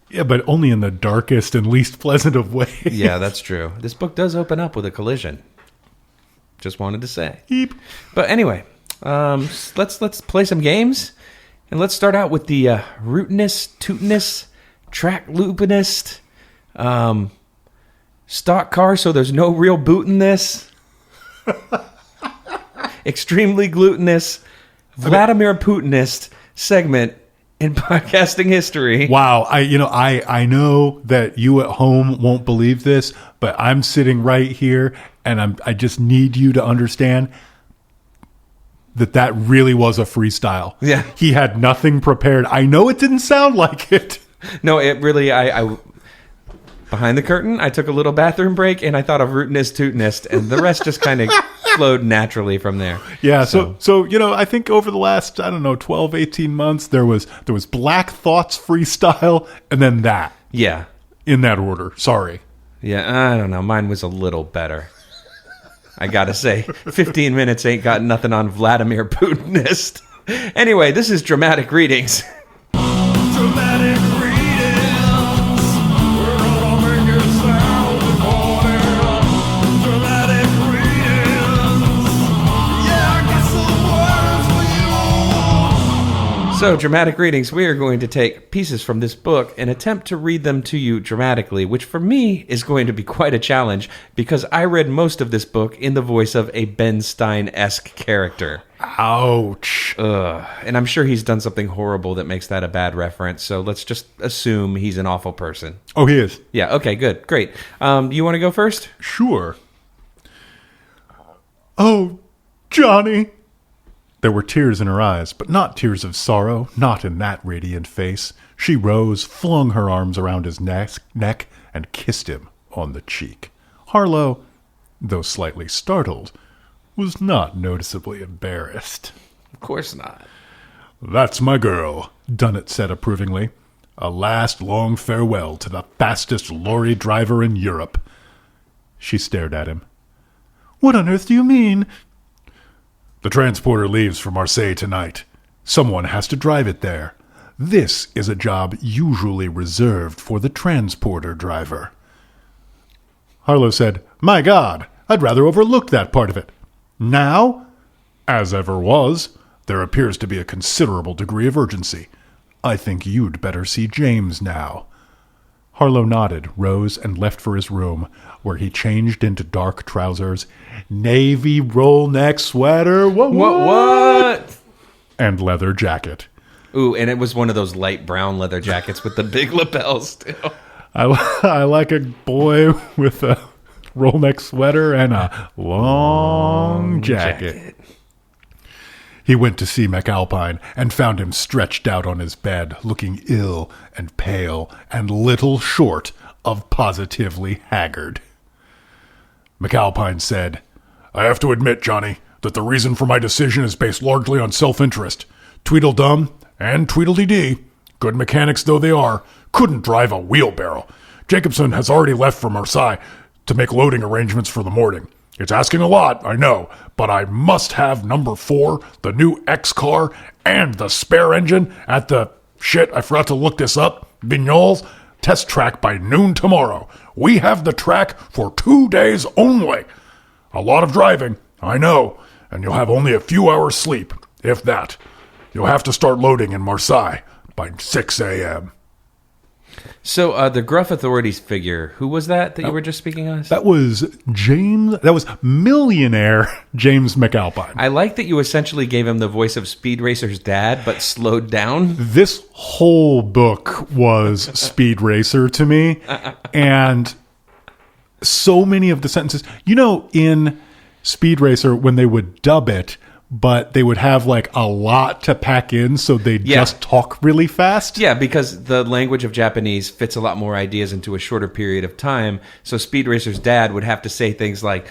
Yeah, but only in the darkest and least pleasant of ways. Yeah, that's true. This book does open up with a collision. Just wanted to say. Eep. But anyway, let's play some games. And let's start out with the rootinest, tootinest, track loopinest, stock car, so there's no real boot in this. Extremely glutinous, Vladimir Putinist segment in podcasting history. Wow, I know that you at home won't believe this, but I'm sitting right here, and I just need you to understand that really was a freestyle. Yeah, he had nothing prepared. I know it didn't sound like it. No, it really. I behind the curtain, I took a little bathroom break, and I thought of rootinest, tootinest, and the rest just kind of flowed naturally from there. Yeah, so I think over the last, 12, 18 months, there was Black Thoughts freestyle, and then that. Yeah. In that order. Sorry. Yeah, I don't know. Mine was a little better. I gotta say, 15 minutes ain't got nothing on Vladimir Putinist. Anyway, this is Dramatic Readings. Dramatic readings. We're gonna make it sound recorded. Dramatic readings. Yeah, I got some words for you. So, Dramatic Readings, we are going to take pieces from this book and attempt to read them to you dramatically, which for me is going to be quite a challenge because I read most of this book in the voice of a Ben Stein-esque character. Ouch. And I'm sure he's done something horrible that makes that a bad reference, so let's just assume he's an awful person. Oh, he is. Yeah, okay, good, great. You want to go first? Sure. Oh, Johnny. There were tears in her eyes, but not tears of sorrow, not in that radiant face. She rose, flung her arms around his neck, and kissed him on the cheek. Harlow, though slightly startled, was not noticeably embarrassed. Of course not. That's my girl, Dunnett said approvingly. A last long farewell to the fastest lorry driver in Europe. She stared at him. What on earth do you mean? The transporter leaves for Marseille tonight. Someone has to drive it there. This is a job usually reserved for the transporter driver. Harlow said, My God, I'd rather overlook that part of it. Now, as ever was, there appears to be a considerable degree of urgency. I think you'd better see James now. Harlow nodded, rose, and left for his room, where he changed into dark trousers, navy roll-neck sweater, What? and leather jacket. Ooh, and it was one of those light brown leather jackets with the big lapels, too. I like a boy with a roll-neck sweater and a long jacket. He went to see McAlpine and found him stretched out on his bed, looking ill and pale and little short of positively haggard. McAlpine said, I have to admit, Johnny, that the reason for my decision is based largely on self-interest. Tweedledum and Tweedledee, good mechanics though they are, couldn't drive a wheelbarrow. Jacobson has already left for Marseille to make loading arrangements for the morning. It's asking a lot, I know, but I must have number 4, the new X car, and the spare engine at the, I forgot to look this up, Vignoles test track by noon tomorrow. We have the track for 2 days only. A lot of driving, I know, and you'll have only a few hours sleep, if that. You'll have to start loading in Marseille by 6 a.m. So the gruff authorities figure, who was that you were just speaking of? That was millionaire James McAlpine. I like that you essentially gave him the voice of Speed Racer's dad, but slowed down. This whole book was Speed Racer to me. And so many of the sentences, in Speed Racer, when they would dub it, but they would have like a lot to pack in, so they'd just talk really fast. Yeah, because the language of Japanese fits a lot more ideas into a shorter period of time. So Speed Racer's dad would have to say things like,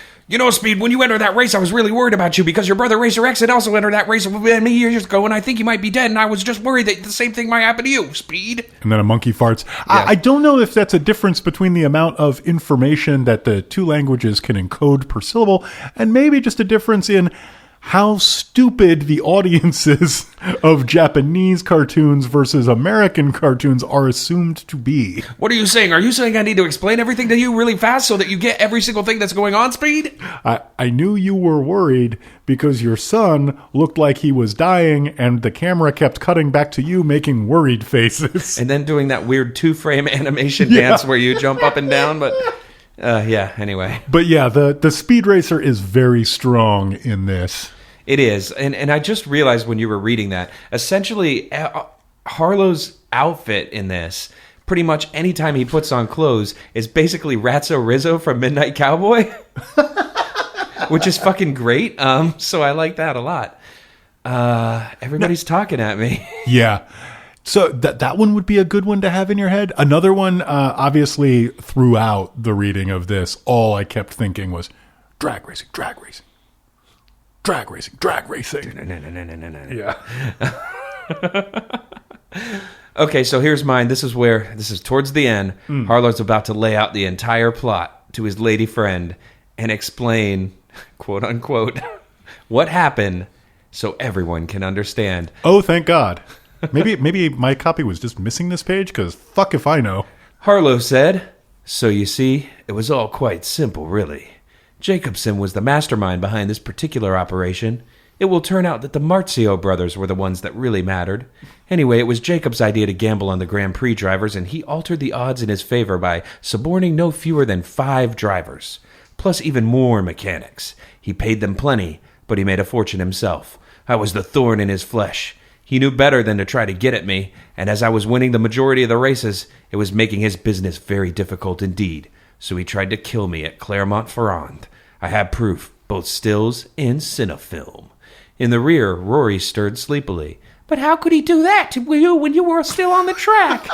Speed, when you entered that race, I was really worried about you because your brother Racer X had also entered that race many years ago, and I think you might be dead, and I was just worried that the same thing might happen to you, Speed. And then a monkey farts. Yeah. I don't know if that's a difference between the amount of information that the two languages can encode per syllable, and maybe just a difference in how stupid the audiences of Japanese cartoons versus American cartoons are assumed to be. What are you saying? Are you saying I need to explain everything to you really fast so that you get every single thing that's going on, Speed? I knew you were worried because your son looked like he was dying and the camera kept cutting back to you making worried faces. And then doing that weird 2-frame animation dance where you jump up and down, but... anyway. But yeah, the Speed Racer is very strong in this. It is. And I just realized when you were reading that, essentially, Harlow's outfit in this, pretty much anytime he puts on clothes, is basically Ratso Rizzo from Midnight Cowboy. Which is fucking great. So I like that a lot. Everybody's talking at me. Yeah. So that one would be a good one to have in your head. Another one, obviously, throughout the reading of this, all I kept thinking was drag racing, drag racing, drag racing, drag racing. Yeah. Okay, so here's mine. This is towards the end. Harlow's about to lay out the entire plot to his lady friend and explain, quote unquote, what happened so everyone can understand. Oh, thank God. Maybe my copy was just missing this page, because fuck if I know. Harlow said, so you see, it was all quite simple, really. Jacobson was the mastermind behind this particular operation. It will turn out that the Marzio brothers were the ones that really mattered. Anyway, it was Jacob's idea to gamble on the Grand Prix drivers, and he altered the odds in his favor by suborning no fewer than 5 drivers, plus even more mechanics. He paid them plenty, but he made a fortune himself. I was the thorn in his flesh. He knew better than to try to get at me, and as I was winning the majority of the races, it was making his business very difficult indeed. So he tried to kill me at Clermont-Ferrand. I had proof, both stills and cinefilm. In the rear, Rory stirred sleepily. But how could he do that to you when you were still on the track?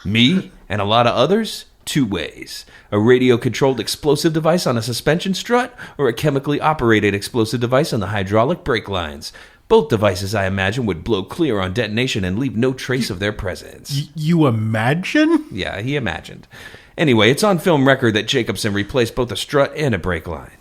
Me and a lot of others? 2 ways. A radio-controlled explosive device on a suspension strut, or a chemically operated explosive device on the hydraulic brake lines. Both devices, I imagine, would blow clear on detonation and leave no trace of their presence. You imagine? Yeah, he imagined. Anyway, it's on film record that Jacobson replaced both a strut and a brake line.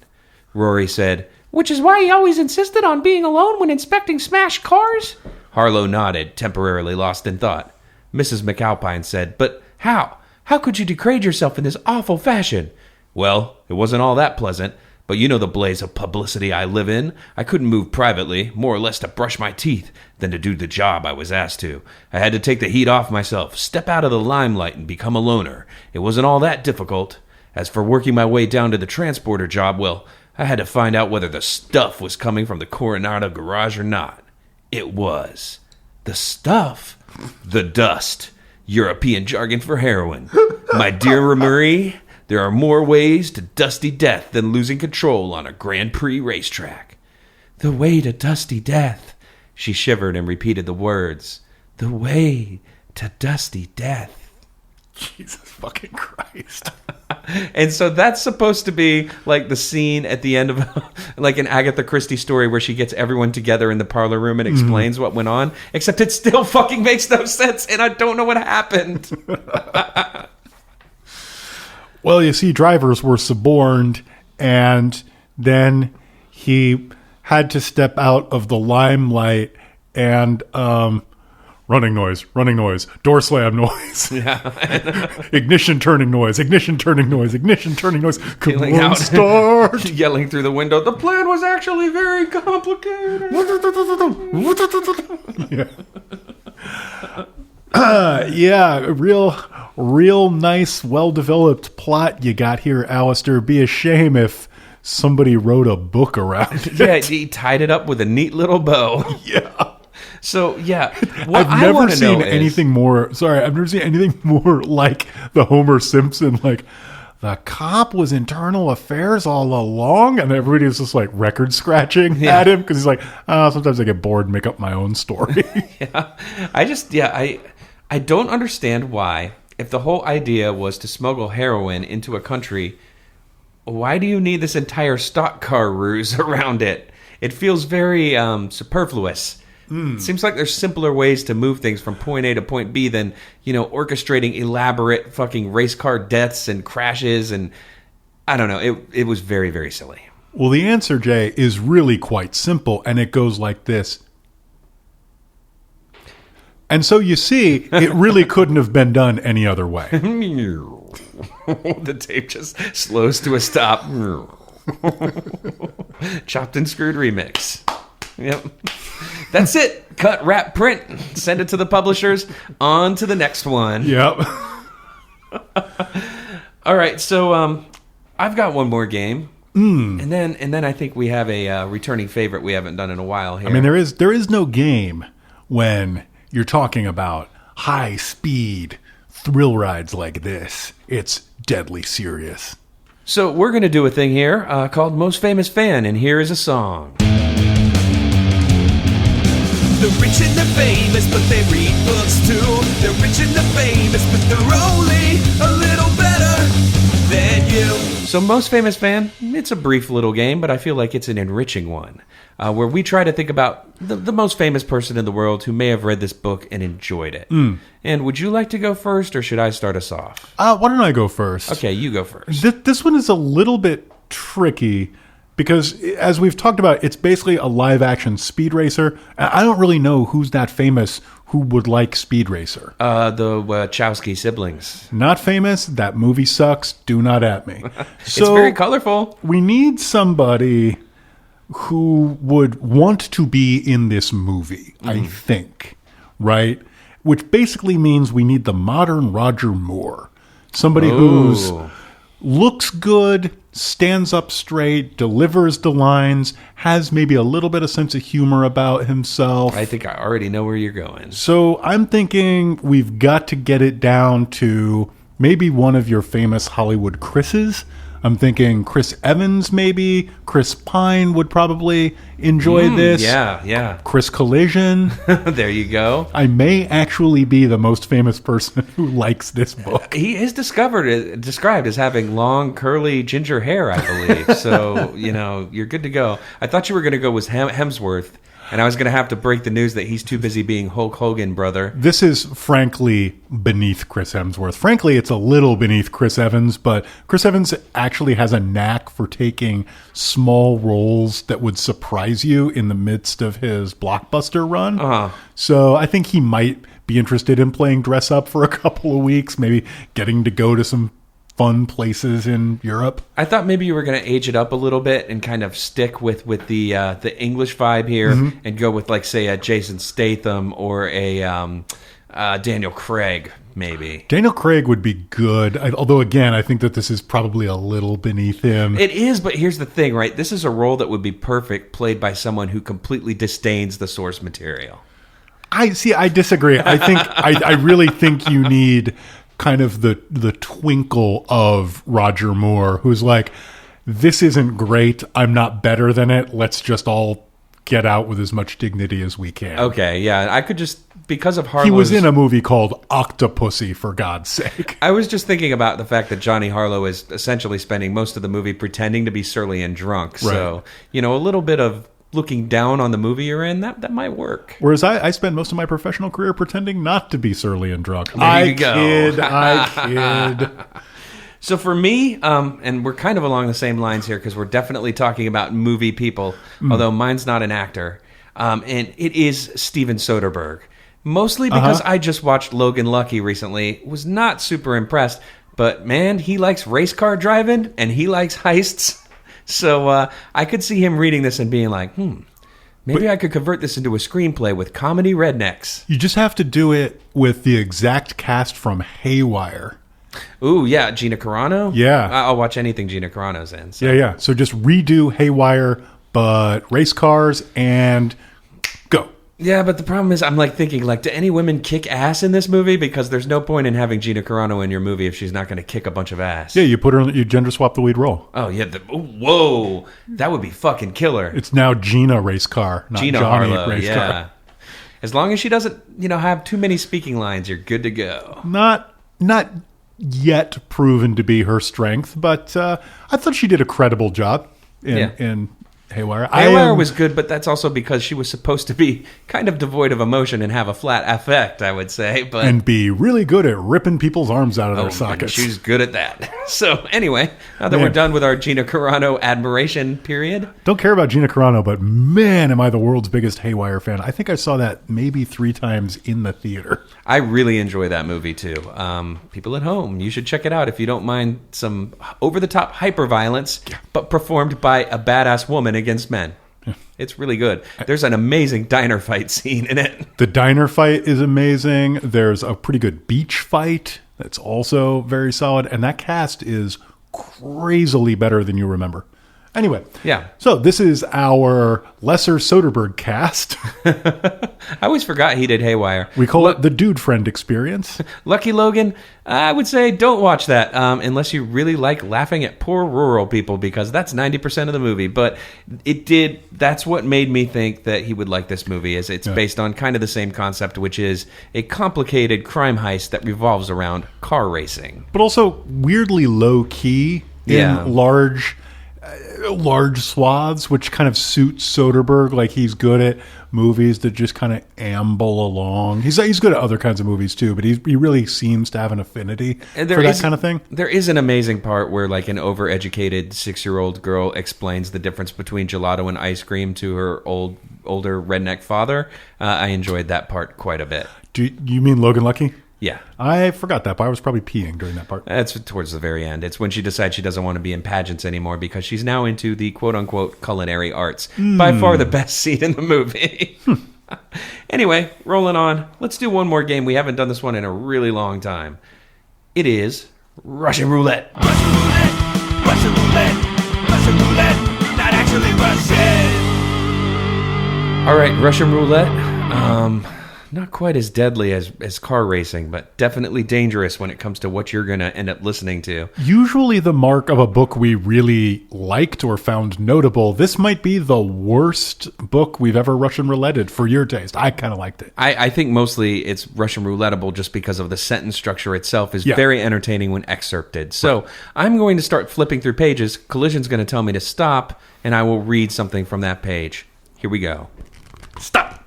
Rory said, which is why he always insisted on being alone when inspecting smashed cars? Harlow nodded, temporarily lost in thought. Mrs. McAlpine said, but how? How could you degrade yourself in this awful fashion? Well, it wasn't all that pleasant. But you know the blaze of publicity I live in. I couldn't move privately, more or less to brush my teeth, than to do the job I was asked to. I had to take the heat off myself, step out of the limelight, and become a loner. It wasn't all that difficult. As for working my way down to the transporter job, well, I had to find out whether the stuff was coming from the Coronado garage or not. It was. The stuff? The dust. European jargon for heroin. My dear Marie, there are more ways to dusty death than losing control on a Grand Prix racetrack. The way to dusty death. She shivered and repeated the words. The way to dusty death. Jesus fucking Christ. And so that's supposed to be like the scene at the end of like an Agatha Christie story where she gets everyone together in the parlor room and explains what went on, except it still fucking makes no sense and I don't know what happened. Well, you see, drivers were suborned, and then he had to step out of the limelight and running noise, door slam noise, ignition turning noise, ignition turning noise. Come Peeling on, out. start. Yelling through the window, the plan was actually very complicated. Yeah, real nice, well-developed plot you got here, Alistair. Be a shame if somebody wrote a book around it. Yeah, he tied it up with a neat little bow. Yeah. So, yeah. What I've never seen anything more like the Homer Simpson, like, the cop was internal affairs all along, and everybody was just like record scratching at him because he's like, sometimes I get bored and make up my own story. I don't understand why, if the whole idea was to smuggle heroin into a country, why do you need this entire stock car ruse around it? It feels very superfluous. It seems like there's simpler ways to move things from point A to point B than, orchestrating elaborate fucking race car deaths and crashes, and I don't know. It was very, very silly. Well, the answer, Jay, is really quite simple, and it goes like this. And so you see, it really couldn't have been done any other way. The tape just slows to a stop. Chopped and screwed remix. Yep. That's it. Cut, wrap, print. Send it to the publishers. On to the next one. Yep. All right. So I've got one more game. And then I think we have a returning favorite we haven't done in a while here. I mean, there is no game when you're talking about high-speed thrill rides like this. It's deadly serious. So we're going to do a thing here called Most Famous Fan, and here is a song. The rich and the famous, but they read books too. They're rich and the famous, but they're only a little better than you. So Most Famous Fan, it's a brief little game, but I feel like it's an enriching one, where we try to think about the most famous person in the world who may have read this book and enjoyed it. And would you like to go first, or should I start us off? Why don't I go first? Okay, you go first. This one is a little bit tricky because, as we've talked about, it's basically a live-action Speed Racer. I don't really know who's that famous who would like Speed Racer. The Wachowski siblings. Not famous. That movie sucks. Do not at me. It's very colorful. We need somebody who would want to be in this movie, I think, right? Which basically means we need the modern Roger Moore. Somebody who's looks good, stands up straight, delivers the lines, has maybe a little bit of sense of humor about himself. I think I already know where you're going. So I'm thinking we've got to get it down to maybe one of your famous Hollywood Chris's. I'm thinking Chris Evans, maybe. Chris Pine would probably enjoy this. Yeah. Chris Collision. There you go. I may actually be the most famous person who likes this book. He is described as having long, curly, ginger hair, I believe. So, you're good to go. I thought you were going to go with Hemsworth, and I was going to have to break the news that he's too busy being Hulk Hogan, brother. This is frankly beneath Chris Hemsworth. Frankly, it's a little beneath Chris Evans, but Chris Evans actually has a knack for taking small roles that would surprise you in the midst of his blockbuster run. Uh-huh. So I think he might be interested in playing dress up for a couple of weeks, maybe getting to go to some fun places in Europe. I thought maybe you were going to age it up a little bit and kind of stick with the English vibe here and go with, like, say, a Jason Statham or a Daniel Craig, maybe. Daniel Craig would be good, although, again, I think that this is probably a little beneath him. It is, but here's the thing, right? This is a role that would be perfect played by someone who completely disdains the source material. I disagree. I really think you need kind of the twinkle of Roger Moore, who's like, this isn't great, I'm not better than it, let's just all get out with as much dignity as we can. Okay, yeah, I could just, because of Harlow. He was in a movie called Octopussy, for God's sake. I was just thinking about the fact that Johnny Harlow is essentially spending most of the movie pretending to be surly and drunk. Right. So, a little bit of looking down on the movie you're in, that might work. Whereas I spent most of my professional career pretending not to be surly and drunk. There you go. I kid. So for me, and we're kind of along the same lines here because we're definitely talking about movie people, although mine's not an actor, and it is Steven Soderbergh. Mostly because I just watched Logan Lucky recently, was not super impressed, but man, he likes race car driving and he likes heists. So I could see him reading this and being like, maybe I could convert this into a screenplay with comedy rednecks. You just have to do it with the exact cast from Haywire. Ooh, yeah, Gina Carano? Yeah. I'll watch anything Gina Carano's in. So. Yeah. So just redo Haywire, but race cars and go. Yeah, but the problem is I'm thinking, do any women kick ass in this movie? Because there's no point in having Gina Carano in your movie if she's not going to kick a bunch of ass. Yeah, you put her in, you gender swap the lead role. Oh, yeah. Whoa. That would be fucking killer. It's now Gina Racecar, not Gina Johnny Harlow, Racecar. yeah. As long as she doesn't, have too many speaking lines, you're good to go. Not yet proven to be her strength, but I thought she did a credible job in Haywire. Haywire was good, but that's also because she was supposed to be kind of devoid of emotion and have a flat affect, I would say. And be really good at ripping people's arms out of their sockets. She's good at that. So anyway, now that we're done with our Gina Carano admiration period. Don't care about Gina Carano, but man, am I the world's biggest Haywire fan. I think I saw that maybe 3 times in the theater. I really enjoy that movie too. People at home, you should check it out if you don't mind some over-the-top hyper-violence, but performed by a badass woman against men. Yeah. It's really good. There's an amazing diner fight scene in it. The diner fight is amazing. There's a pretty good beach fight that's also very solid. And that cast is crazily better than you remember. Anyway, yeah. So this is our lesser Soderbergh cast. I always forgot he did Haywire. We call it the Dude Friend experience. Lucky Logan, I would say don't watch that unless you really like laughing at poor rural people, because that's 90% of the movie. But that's what made me think that he would like this movie, is it's based on kind of the same concept, which is a complicated crime heist that revolves around car racing. But also weirdly low-key in large swaths, which kind of suits Soderbergh. Like, he's good at movies that just kind of amble along. He's good at other kinds of movies too, but he really seems to have an affinity for that kind of thing. There is an amazing part where, like, an overeducated 6-year-old girl explains the difference between gelato and ice cream to her older redneck father. I enjoyed that part quite a bit. Do you mean Logan Lucky? Yeah. I forgot that part. I was probably peeing during that part. That's towards the very end. It's when she decides she doesn't want to be in pageants anymore because she's now into the quote-unquote culinary arts. By far the best scene in the movie. Anyway, rolling on. Let's do one more game. We haven't done this one in a really long time. It is Russian Roulette. Russian roulette, Russian roulette. Russian roulette, not actually Russian. All right, Russian roulette. Not quite as deadly as car racing, but definitely dangerous when it comes to what you're going to end up listening to. Usually the mark of a book we really liked or found notable. This might be the worst book we've ever Russian rouletted for your taste. I kind of liked it. I think mostly it's Russian roulettable just because of the sentence structure itself is very entertaining when excerpted. So I'm going to start flipping through pages. Collision's going to tell me to stop, and I will read something from that page. Here we go. Stop!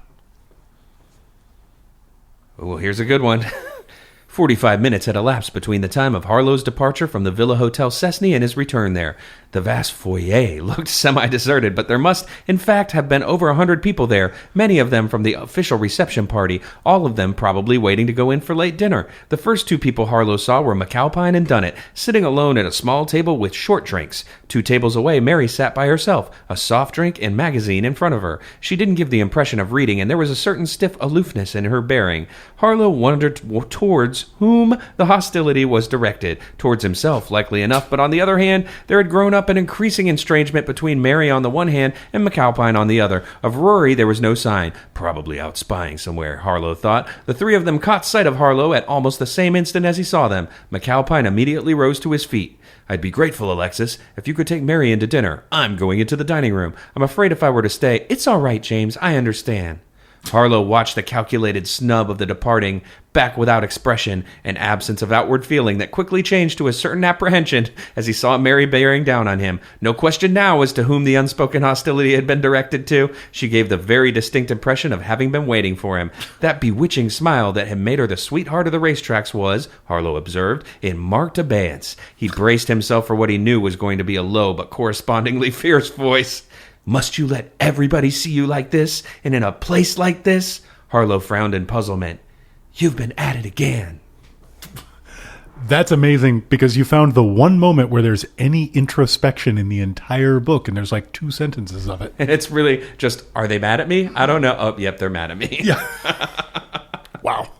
Well, here's a good one. 45 minutes had elapsed between the time of Harlow's departure from the Villa Hotel Cessny and his return there. The vast foyer looked semi-deserted, but there must, in fact, have been over 100 people there, many of them from the official reception party, all of them probably waiting to go in for late dinner. The first two people Harlow saw were McAlpine and Dunnett, sitting alone at a small table with short drinks. 2 tables away, Mary sat by herself, a soft drink and magazine in front of her. She didn't give the impression of reading, and there was a certain stiff aloofness in her bearing. Harlow wondered towards whom the hostility was directed. Towards himself, likely enough, but on the other hand, there had grown up an increasing estrangement between Mary on the one hand and McAlpine on the other. Of Rory there was no sign. Probably out spying somewhere, Harlow thought. The 3 of them caught sight of Harlow at almost the same instant as he saw them. McAlpine immediately rose to his feet. I'd be grateful, Alexis, if you could take Mary into dinner. I'm going into the dining room. I'm afraid if I were to stay... It's all right, James. I understand. Harlow watched the calculated snub of the departing, back without expression, an absence of outward feeling that quickly changed to a certain apprehension as he saw Mary bearing down on him. No question now as to whom the unspoken hostility had been directed to. She gave the very distinct impression of having been waiting for him. That bewitching smile that had made her the sweetheart of the racetracks was, Harlow observed, in marked abeyance. He braced himself for what he knew was going to be a low but correspondingly fierce voice. Must you let everybody see you like this, and in a place like this? Harlow frowned in puzzlement. You've been at it again. That's amazing, because you found the one moment where there's any introspection in the entire book, and there's like 2 sentences of it. And it's really just, are they mad at me? I don't know. Oh, yep, they're mad at me. Yeah. Wow.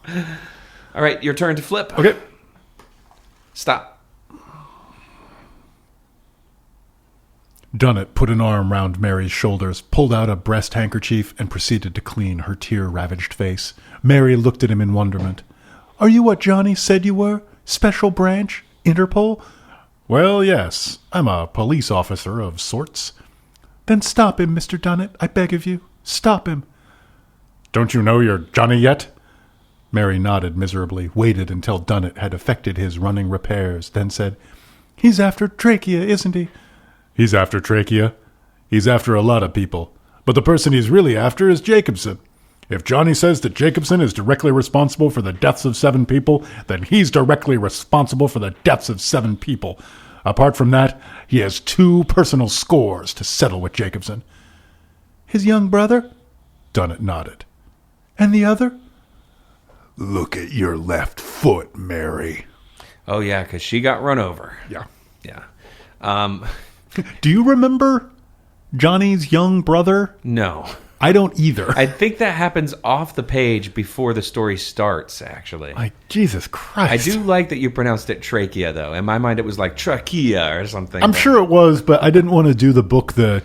All right, your turn to flip. Okay. Stop. Dunnett put an arm round Mary's shoulders, pulled out a breast handkerchief, and proceeded to clean her tear-ravaged face. Mary looked at him in wonderment. Are you what Johnny said you were? Special branch? Interpol? Well, yes. I'm a police officer of sorts. Then stop him, Mr. Dunnett, I beg of you. Stop him. Don't you know you're Johnny yet? Mary nodded miserably, waited until Dunnett had effected his running repairs, then said, He's after trachea, isn't he? He's after trachea. He's after a lot of people. But the person he's really after is Jacobson. If Johnny says that Jacobson is directly responsible for the deaths of 7 people, then he's directly responsible for the deaths of 7 people. Apart from that, he has 2 personal scores to settle with Jacobson. His young brother? Dunnett nodded. And the other? Look at your left foot, Mary. Oh, yeah, because she got run over. Yeah. Yeah. Do you remember Johnny's young brother? No. I don't either. I think that happens off the page before the story starts, actually. Jesus Christ. I do like that you pronounced it trachea, though. In my mind, it was like trachea or something. I'm sure it was, but I didn't want to do the book the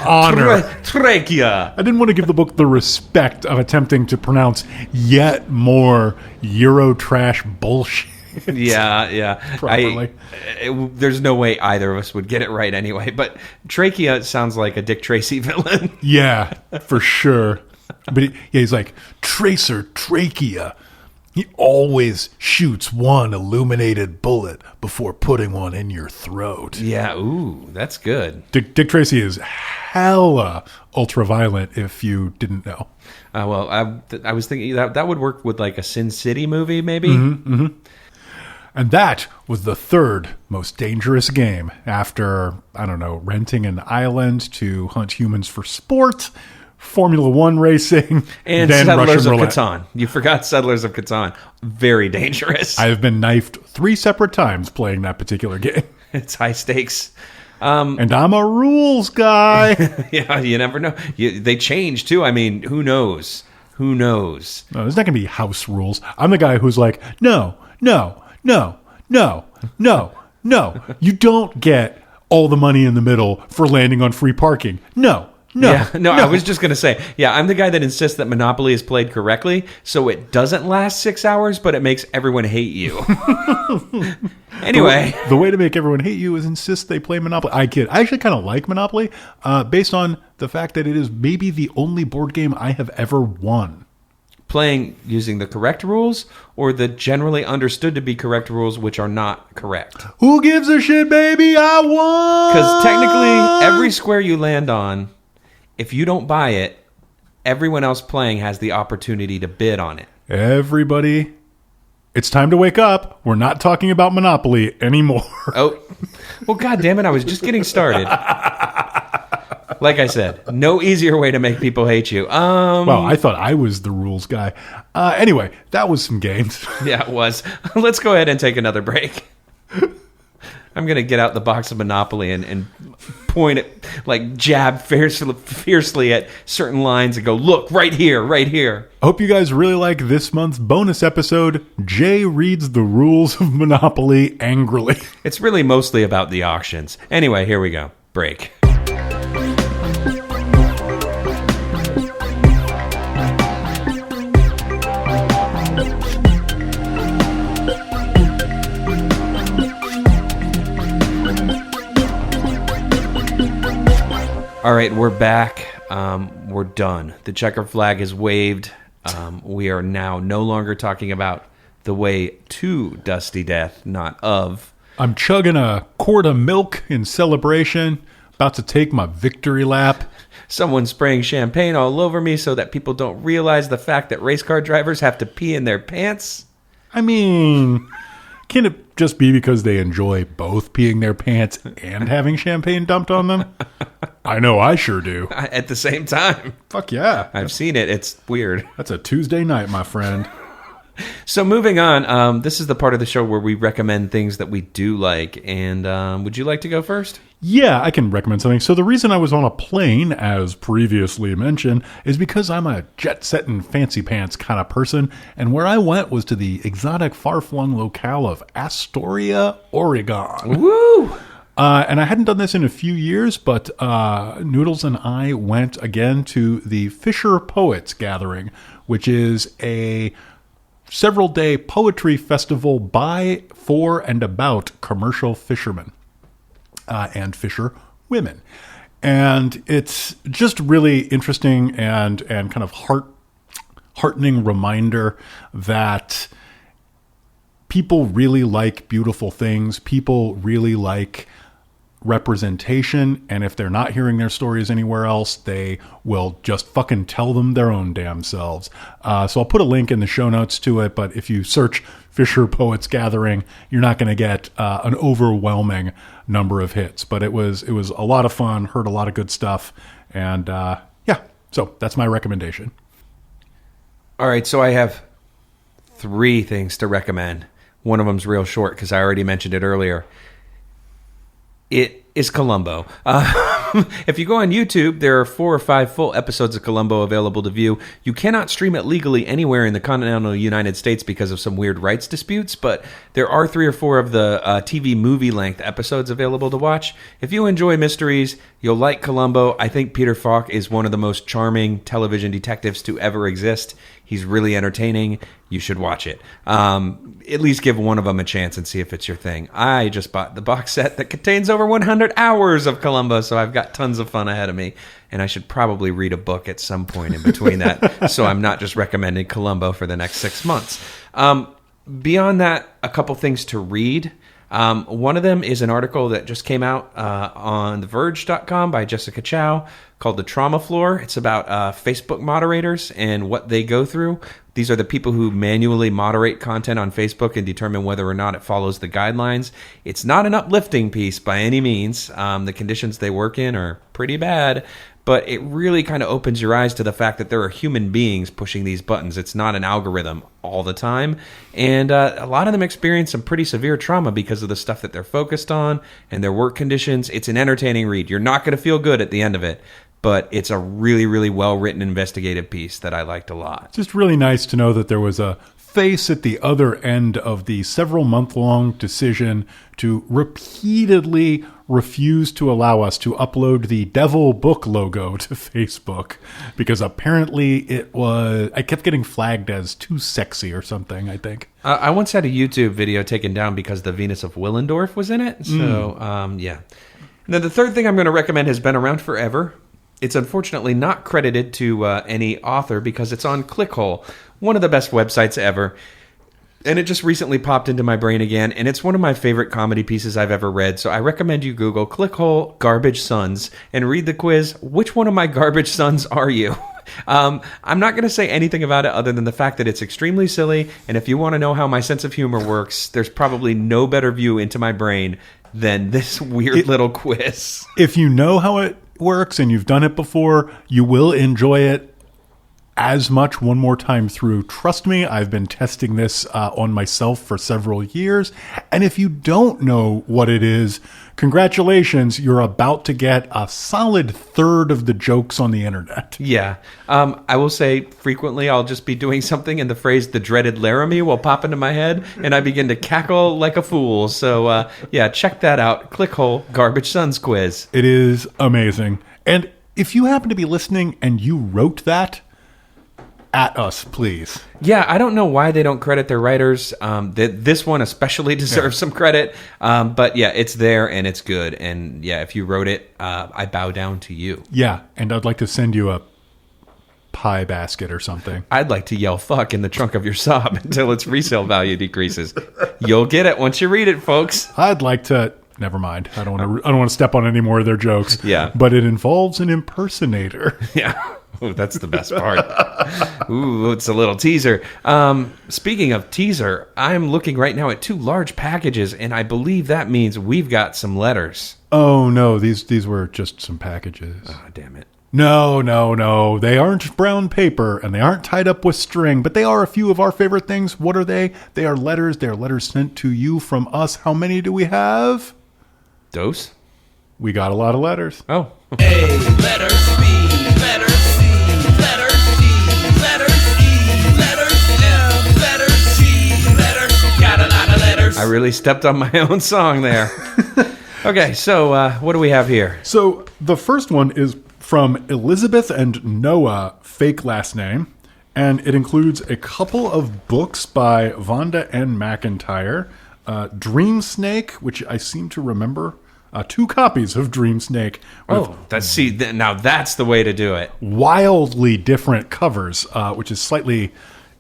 honor. Trachea. I didn't want to give the book the respect of attempting to pronounce yet more Eurotrash bullshit. Yeah. Properly. There's no way either of us would get it right anyway, but trachea sounds like a Dick Tracy villain. Yeah, for sure. But he's like, Tracer Trachea. He always shoots one illuminated bullet before putting one in your throat. Yeah, ooh, that's good. Dick Tracy is hella ultraviolet, if you didn't know. Well, I was thinking that would work with like a Sin City movie, maybe? Mm-hmm. And that was the 3rd most dangerous game after, I don't know, renting an island to hunt humans for sport, Formula 1 racing, and then Settlers Russian of roulette. Catan. You forgot Settlers of Catan. Very dangerous. I have been knifed 3 separate times playing that particular game. It's high stakes. And I'm a rules guy. Yeah, you never know. They change, too. I mean, who knows? Who knows? No, there's not going to be house rules. I'm the guy who's like, no. You don't get all the money in the middle for landing on free parking. No. I was just going to say, I'm the guy that insists that Monopoly is played correctly, so it doesn't last 6 hours, but it makes everyone hate you. Anyway. The way to make everyone hate you is insist they play Monopoly. I kid. I actually kind of like Monopoly, based on the fact that it is maybe the only board game I have ever won. Playing using the correct rules or the generally understood to be correct rules, which are not correct. Who gives a shit, baby? I won! Because technically, every square you land on, if you don't buy it, everyone else playing has the opportunity to bid on it. Everybody, it's time to wake up. We're not talking about Monopoly anymore. Oh, well, God damn it. I was just getting started. Like I said, no easier way to make people hate you. Well, I thought I was the rules guy. Anyway, that was some games. Yeah, it was. Let's go ahead and take another break. I'm going to get out the box of Monopoly and point it, like jab fiercely at certain lines and go, look, right here, right here. I hope you guys really like this month's bonus episode. Jay reads the rules of Monopoly angrily. It's really mostly about the auctions. Anyway, here we go. Break. All right, we're back. We're done. The checker flag is waved. We are now no longer talking about the way to dusty death, not of. I'm chugging a quart of milk in celebration, about to take my victory lap. Someone's spraying champagne all over me so that people don't realize the fact that race car drivers have to pee in their pants. I mean, can it just be because they enjoy both peeing their pants and having champagne dumped on them? I know I sure do. At the same time. Fuck yeah. I've seen it. It's weird. That's a Tuesday night, my friend. So moving on, this is the part of the show where we recommend things that we do like. And would you like to go first? Yeah, I can recommend something. So the reason I was on a plane, as previously mentioned, is because I'm a jet-setting fancy pants kind of person. And where I went was to the exotic far-flung locale of Astoria, Oregon. Woo! And I hadn't done this in a few years, but Noodles and I went again to the Fisher Poets Gathering, which is a several-day poetry festival by, for, and about commercial fishermen and fisher women. And it's just really interesting and kind of heartening reminder that people really like beautiful things. People really like representation, and if they're not hearing their stories anywhere else, they will just fucking tell them their own damn selves. So I'll put a link in the show notes to it, but if you search Fisher Poets Gathering, you're not going to get an overwhelming number of hits. But it was a lot of fun, heard a lot of good stuff, and yeah, so that's my recommendation. All right, so I have 3 things to recommend. One of them's real short because I already mentioned it earlier. It is Columbo. If you go on YouTube, there are 4 or 5 full episodes of Columbo available to view. You cannot stream it legally anywhere in the continental United States because of some weird rights disputes, but there are 3 or 4 of the TV movie-length episodes available to watch. If you enjoy mysteries, you'll like Columbo. I think Peter Falk is one of the most charming television detectives to ever exist. He's really entertaining. You should watch it. At least give one of them a chance and see if it's your thing. I just bought the box set that contains over 100 hours of Columbo, so I've got tons of fun ahead of me. And I should probably read a book at some point in between that, so I'm not just recommending Columbo for the next 6 months. Beyond that, a couple things to read. One of them is an article that just came out on TheVerge.com by Jessica Chow called The Trauma Floor. It's about Facebook moderators and what they go through. These are the people who manually moderate content on Facebook and determine whether or not it follows the guidelines. It's not an uplifting piece by any means. The conditions they work in are pretty bad, but it really kind of opens your eyes to the fact that there are human beings pushing these buttons. It's not an algorithm all the time. And a lot of them experience some pretty severe trauma because of the stuff that they're focused on and their work conditions. It's an entertaining read. You're not going to feel good at the end of it, but it's a really, really well-written investigative piece that I liked a lot. It's just really nice to know that there was a face at the other end of the several-month-long decision to repeatedly refused to allow us to upload the Devil Book logo to Facebook because apparently I kept getting flagged as too sexy or something, I think. I once had a YouTube video taken down because the Venus of Willendorf was in it. So, yeah. And then the third thing I'm going to recommend has been around forever. It's unfortunately not credited to any author because it's on Clickhole, one of the best websites ever. And it just recently popped into my brain again, and it's one of my favorite comedy pieces I've ever read. So I recommend you Google Clickhole Garbage Sons and read the quiz, which one of my garbage sons are you? I'm not going to say anything about it other than the fact that it's extremely silly, and if you want to know how my sense of humor works, there's probably no better view into my brain than this weird little quiz. If you know how it works and you've done it before, you will enjoy it as much one more time through. Trust me, I've been testing this on myself for several years. And if you don't know what it is, congratulations, you're about to get a solid third of the jokes on the internet. Yeah. I will say frequently I'll just be doing something and the phrase "the dreaded Laramie" will pop into my head and I begin to cackle like a fool. So, yeah, check that out. Clickhole Garbage Sons quiz. It is amazing. And if you happen to be listening and you wrote that, at us, please. Yeah, I don't know why they don't credit their writers. This one especially deserves some credit. But yeah, it's there and it's good. And yeah, if you wrote it, I bow down to you. Yeah, and I'd like to send you a pie basket or something. I'd like to yell "fuck" in the trunk of your Saab until its resale value decreases. You'll get it once you read it, folks. I'd like to. Never mind. I don't want to step on any more of their jokes. Yeah, but it involves an impersonator. Yeah. Ooh, that's the best part. Ooh, it's a little teaser. Speaking of teaser, I'm looking right now at 2 large packages, and I believe that means we've got some letters. Oh, no. These were just some packages. Oh, damn it. No. They aren't brown paper, and they aren't tied up with string, but they are a few of our favorite things. What are they? They are letters. They are letters sent to you from us. How many do we have? Dose? We got a lot of letters. Oh. A, letters B, letters C, letters D, letters E, letters F, letters G, letters, got a lot of letters. I really stepped on my own song there. Okay, so what do we have here? So the first one is from Elizabeth and Noah, fake last name, and it includes a couple of books by Vonda and McIntyre, Dream Snake, which I seem to remember, 2 copies of Dream Snake. Now that's the way to do it. Wildly different covers, which is slightly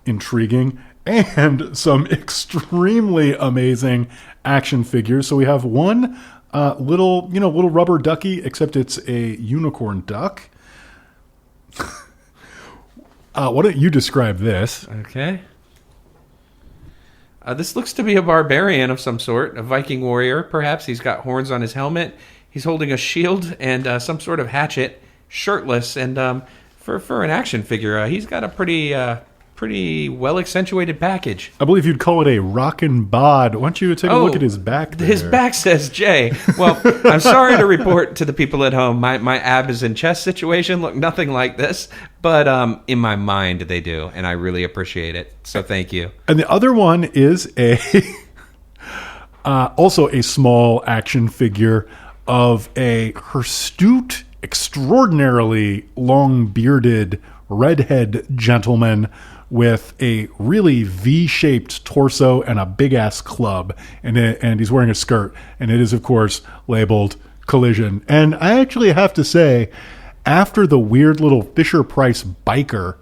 intriguing, and some extremely amazing action figures. So we have one little rubber ducky, except it's a unicorn duck. Why don't you describe this? Okay. This looks to be a barbarian of some sort, a Viking warrior, perhaps. He's got horns on his helmet. He's holding a shield and some sort of hatchet, shirtless. And for an action figure, he's got a pretty well-accentuated package. I believe you'd call it a rockin' bod. Why don't you take a look at his back there? His back says J. Well, I'm sorry to report to the people at home, my abs and chest situation look nothing like this, but in my mind they do, and I really appreciate it. So thank you. And the other one is also a small action figure of a hirsute, extraordinarily long-bearded redhead gentleman with a really V-shaped torso and a big-ass club. And he's wearing a skirt. And it is, of course, labeled Collision. And I actually have to say, after the weird little Fisher-Price biker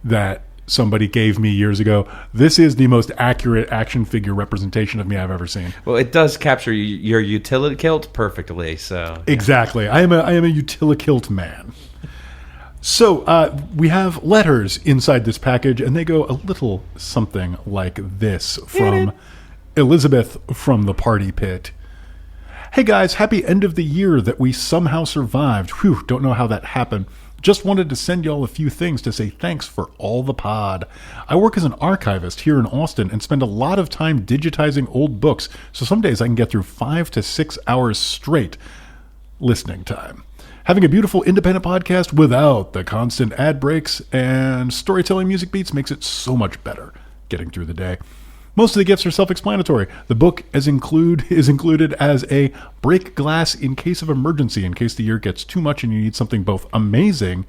that somebody gave me years ago, this is the most accurate action figure representation of me I've ever seen. Well, it does capture your utility kilt perfectly. So yeah. Exactly. I am a utility kilt man. So we have letters inside this package, and they go a little something like this from Elizabeth from the Party Pit. Hey guys, happy end of the year that we somehow survived. Whew, don't know how that happened. Just wanted to send y'all a few things to say thanks for all the pod. I work as an archivist here in Austin and spend a lot of time digitizing old books, so some days I can get through 5 to 6 hours straight listening time. Having a beautiful independent podcast without the constant ad breaks and storytelling music beats makes it so much better getting through the day. Most of the gifts are self-explanatory. The book is included as a break glass in case of emergency, in case the year gets too much and you need something both amazing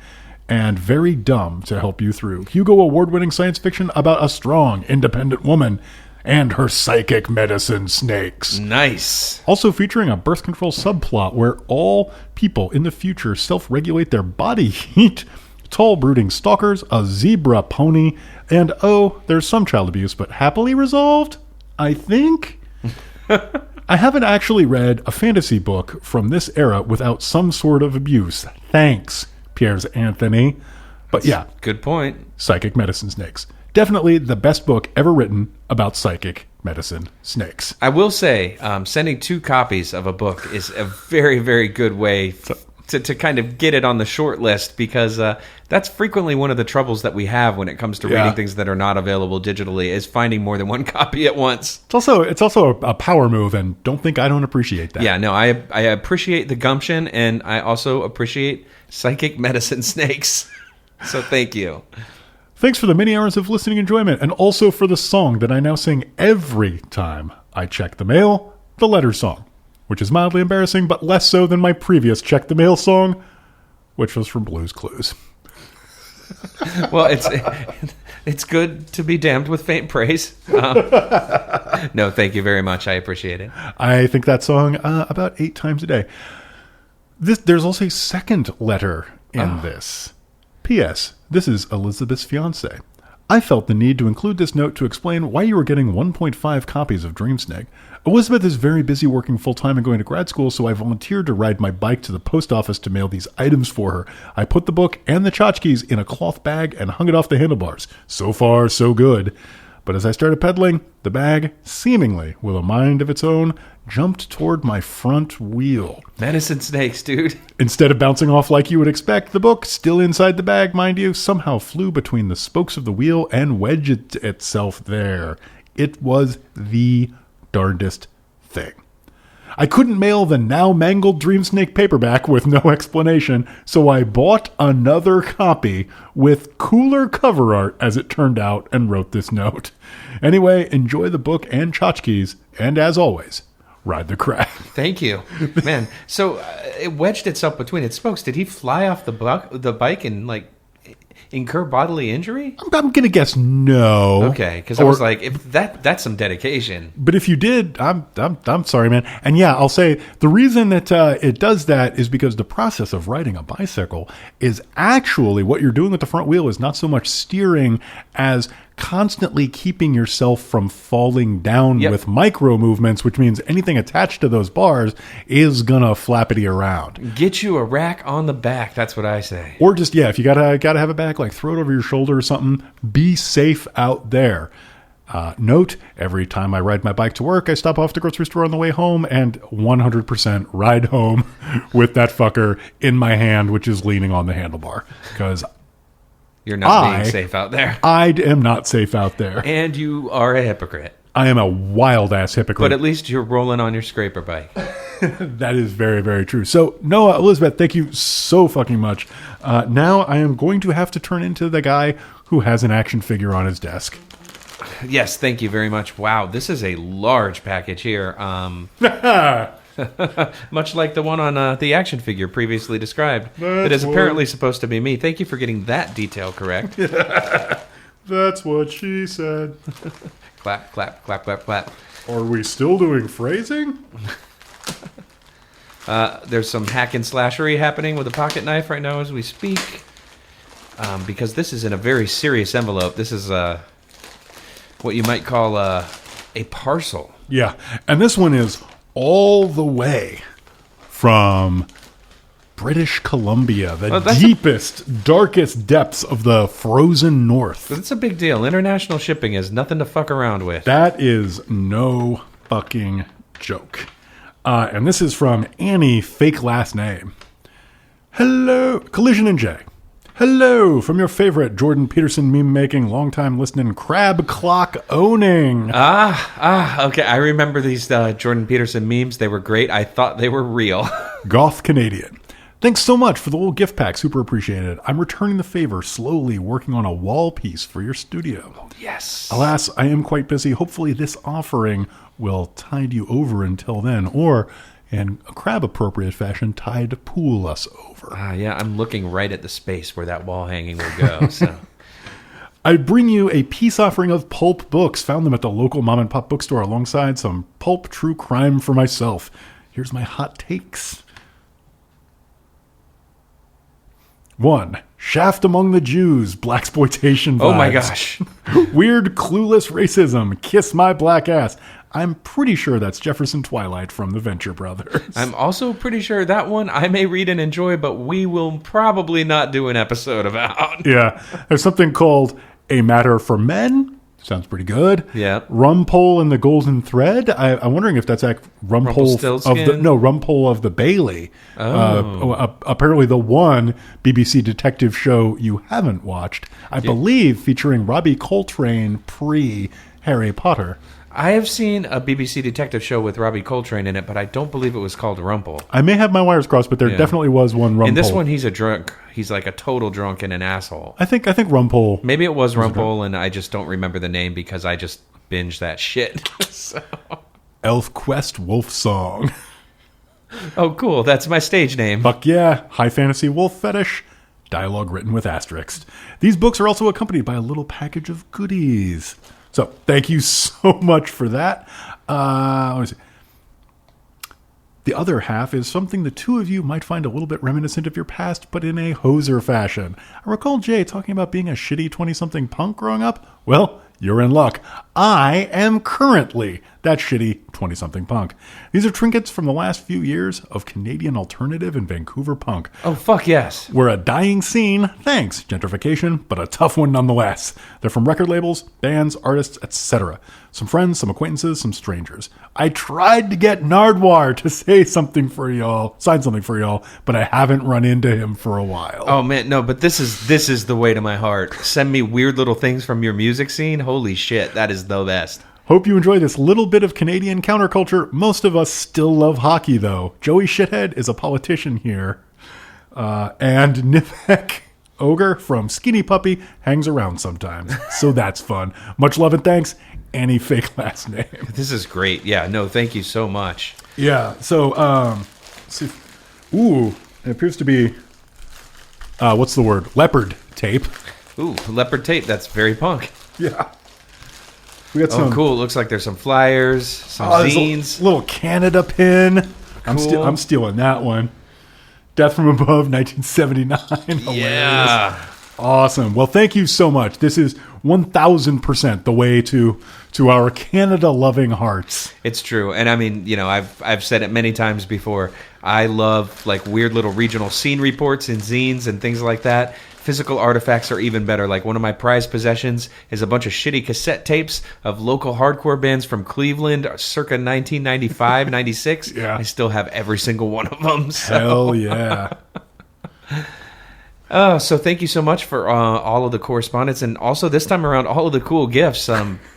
and very dumb to help you through. Hugo award-winning science fiction about a strong, independent woman and her psychic medicine snakes. Nice. Also featuring a birth control subplot where all people in the future self-regulate their body heat, tall brooding stalkers, a zebra pony, and there's some child abuse, but happily resolved, I think? I haven't actually read a fantasy book from this era without some sort of abuse. Thanks, Piers Anthony. But yeah. Good point. Psychic medicine snakes. Definitely the best book ever written about psychic medicine snakes. I will say, sending 2 copies of a book is a very, very good way to kind of get it on the short list, because that's frequently one of the troubles that we have when it comes to reading things that are not available digitally, is finding more than one copy at once. It's also a power move, and don't think I don't appreciate that. Yeah, no, I appreciate the gumption, and I also appreciate psychic medicine snakes. So thank you. Thanks for the many hours of listening enjoyment, and also for the song that I now sing every time I check the mail, the letter song, which is mildly embarrassing, but less so than my previous check the mail song, which was from Blue's Clues. Well, it's good to be damned with faint praise. No, thank you very much. I appreciate it. I think that song about 8 times a day. There's also a second letter in this. P.S. This is Elizabeth's fiancé. I felt the need to include this note to explain why you were getting 1.5 copies of Dream Snake. Elizabeth is very busy working full-time and going to grad school, so I volunteered to ride my bike to the post office to mail these items for her. I put the book and the tchotchkes in a cloth bag and hung it off the handlebars. So far, so good. But as I started pedaling, the bag, seemingly with a mind of its own, jumped toward my front wheel. Medicine snakes, dude. Instead of bouncing off like you would expect, the book, still inside the bag, mind you, somehow flew between the spokes of the wheel and wedged itself there. It was the darndest thing. I couldn't mail the now mangled Dream Snake paperback with no explanation, so I bought another copy with cooler cover art, as it turned out, and wrote this note. Anyway, enjoy the book and tchotchkes, and as always, ride the crap. Thank you. Man, so it wedged itself between its spokes. Did he fly off the bike and, like, incur bodily injury? I'm gonna guess no. Okay, because I was like, if that's some dedication. But if you did, I'm sorry, man. And yeah, I'll say the reason that it does that is because the process of riding a bicycle is actually what you're doing with the front wheel is not so much steering as constantly keeping yourself from falling down with micro movements, which means anything attached to those bars is gonna flappity around. Get you a rack on the back. That's what I say. Or just, if you gotta have a back, like throw it over your shoulder or something. Be safe out there. Note, every time I ride my bike to work, I stop off at the grocery store on the way home and 100% ride home with that fucker in my hand, which is leaning on the handlebar. Because you're not being safe out there. I am not safe out there. And you are a hypocrite. I am a wild-ass hypocrite. But at least you're rolling on your scraper bike. That is very, very true. So, Noah, Elizabeth, thank you so fucking much. Now I am going to have to turn into the guy who has an action figure on his desk. Yes, thank you very much. Wow, this is a large package here. Much like the one on the action figure previously described. That is apparently supposed to be me. Thank you for getting that detail correct. That's what she said. Clap, clap, clap, clap, clap. Are we still doing phrasing? There's some hack and slashery happening with a pocket knife right now as we speak. Because this is in a very serious envelope. This is what you might call a parcel. Yeah, and this one is all the way from British Columbia, the deepest, darkest depths of the frozen north. That's a big deal. International shipping is nothing to fuck around with. That is no fucking joke. And this is from Annie, fake last name. Hello, Collision and Jay. Hello, from your favorite Jordan Peterson meme-making, long-time listening, crab clock owning. Okay. I remember these Jordan Peterson memes. They were great. I thought they were real. Goth Canadian. Thanks so much for the little gift pack. Super appreciated. I'm returning the favor, slowly working on a wall piece for your studio. Yes. Alas, I am quite busy. Hopefully this offering will tide you over until then, or in a crab-appropriate fashion, tide pool us over. Yeah, I'm looking right at the space where that wall hanging will go. So, I bring you a peace offering of pulp books. Found them at the local mom-and-pop bookstore alongside some pulp true crime for myself. Here's my hot takes. 1. Shaft Among the Jews, blaxploitation vibes. oh my gosh. Weird, clueless racism, kiss my black ass. I'm pretty sure that's Jefferson Twilight from the Venture Brothers. I'm also pretty sure that one I may read and enjoy, but we will probably not do an episode about. Yeah. There's something called A Matter for Men. Sounds pretty good. Yeah. Rumpole and the Golden Thread. I'm wondering if that's like Rumpole Rumpole of the Bailey. Apparently the one BBC detective show you haven't watched. I believe featuring Robbie Coltrane pre-Harry Potter. I have seen a BBC detective show with Robbie Coltrane in it, but I don't believe it was called Rumpole. I may have my wires crossed, but there definitely was one Rumpole. In this one, he's a drunk. He's like a total drunk and an asshole. I think Rumpole. Maybe it was Rumpole, and I just don't remember the name because I just binged that shit. So. Elf Quest Wolf Song. Oh, cool. That's my stage name. Fuck yeah. High fantasy wolf fetish. Dialogue written with asterisks. These books are also accompanied by a little package of goodies. So, thank you so much for that. Let me see. The other half is something the two of you might find a little bit reminiscent of your past, but in a hoser fashion. I recall Jay talking about being a shitty 20-something punk growing up. Well, you're in luck. I am currently that shitty 20-something punk. These are trinkets from the last few years of Canadian alternative and Vancouver punk. Oh, fuck yes. We're a dying scene, thanks, gentrification, but a tough one nonetheless. They're from record labels, bands, artists, etc. Some friends, some acquaintances, some strangers. I tried to get Nardwar to sign something for y'all, but I haven't run into him for a while. Oh man, no, but this is the way to my heart. Send me weird little things from your music scene. Holy shit, that is the best. Hope you enjoy this little bit of Canadian counterculture. Most of us still love hockey, though. Joey Shithead is a politician here. And Nivek Ogre from Skinny Puppy hangs around sometimes. So that's fun. Much love and thanks. Any fake last name. This is great. Yeah, no, thank you so much. Yeah, so, let's see. Ooh, it appears to be, what's the word? Leopard tape. Ooh, leopard tape. That's very punk. Yeah. We got some. Oh, cool. It looks like there's some flyers, some zines. A little Canada pin. Cool. I'm stealing that one. Death from Above, 1979. Yeah. Awesome. Well, thank you so much. This is 1,000% the way to our Canada-loving hearts. It's true. And I mean, you know, I've said it many times before. I love like weird little regional scene reports and zines and things like that. Physical artifacts are even better. Like one of my prized possessions is a bunch of shitty cassette tapes of local hardcore bands from Cleveland circa 1995, 96. Yeah. I still have every single one of them. So. Hell yeah. So thank you so much for all of the correspondence, and also this time around all of the cool gifts.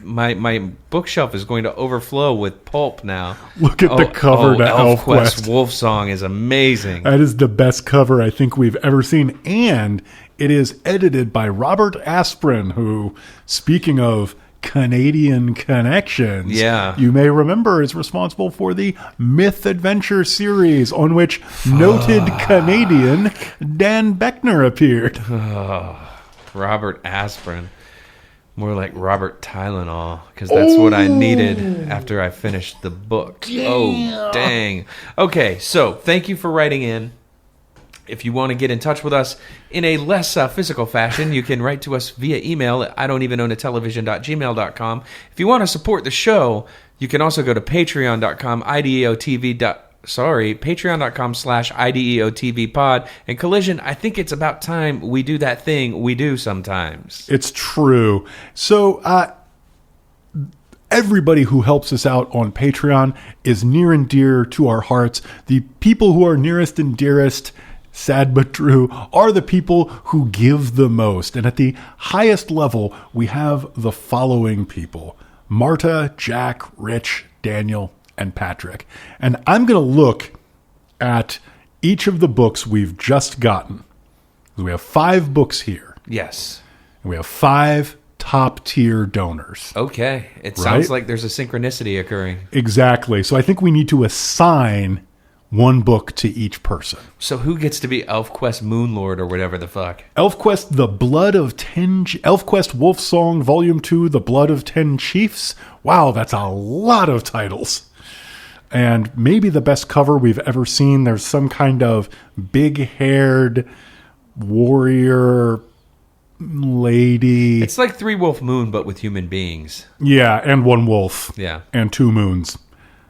My bookshelf is going to overflow with pulp now. Look at the cover to Elf Quest Quest. Wolf Song is amazing. That is the best cover I think we've ever seen, and it is edited by Robert Asprin, who, speaking of Canadian connections, you may remember is responsible for the Myth Adventure series, on which noted Canadian Dan Beckner appeared. Robert Aspirin. More like Robert Tylenol, because that's what I needed after I finished the book. Damn. Oh, dang. Okay, so thank you for writing in. If you want to get in touch with us in a less physical fashion, you can write to us via email at idon'tevenonatelevision.gmail.com. If you want to support the show, you can also go to patreon.com, patreon.com/IDEOTVpod. And Collision, I think it's about time we do that thing we do sometimes. It's true. So, everybody who helps us out on Patreon is near and dear to our hearts. The people who are nearest and dearest, sad but true, are the people who give the most. And at the highest level, we have the following people: Marta, Jack, Rich, Daniel, and Patrick. And I'm going to look at each of the books we've just gotten. We have 5 books here. Yes. And we have 5 top-tier donors. Okay. It sounds like there's a synchronicity occurring. Exactly. So I think we need to assign one book to each person. So who gets to be ElfQuest Moonlord or whatever the fuck? ElfQuest, ElfQuest Wolf Song, Volume 2, The Blood of 10 Chiefs. Wow, that's a lot of titles. And maybe the best cover we've ever seen. There's some kind of big-haired warrior lady. It's like 3 Wolf Moon, but with human beings. Yeah, and 1 wolf. Yeah. And 2 moons.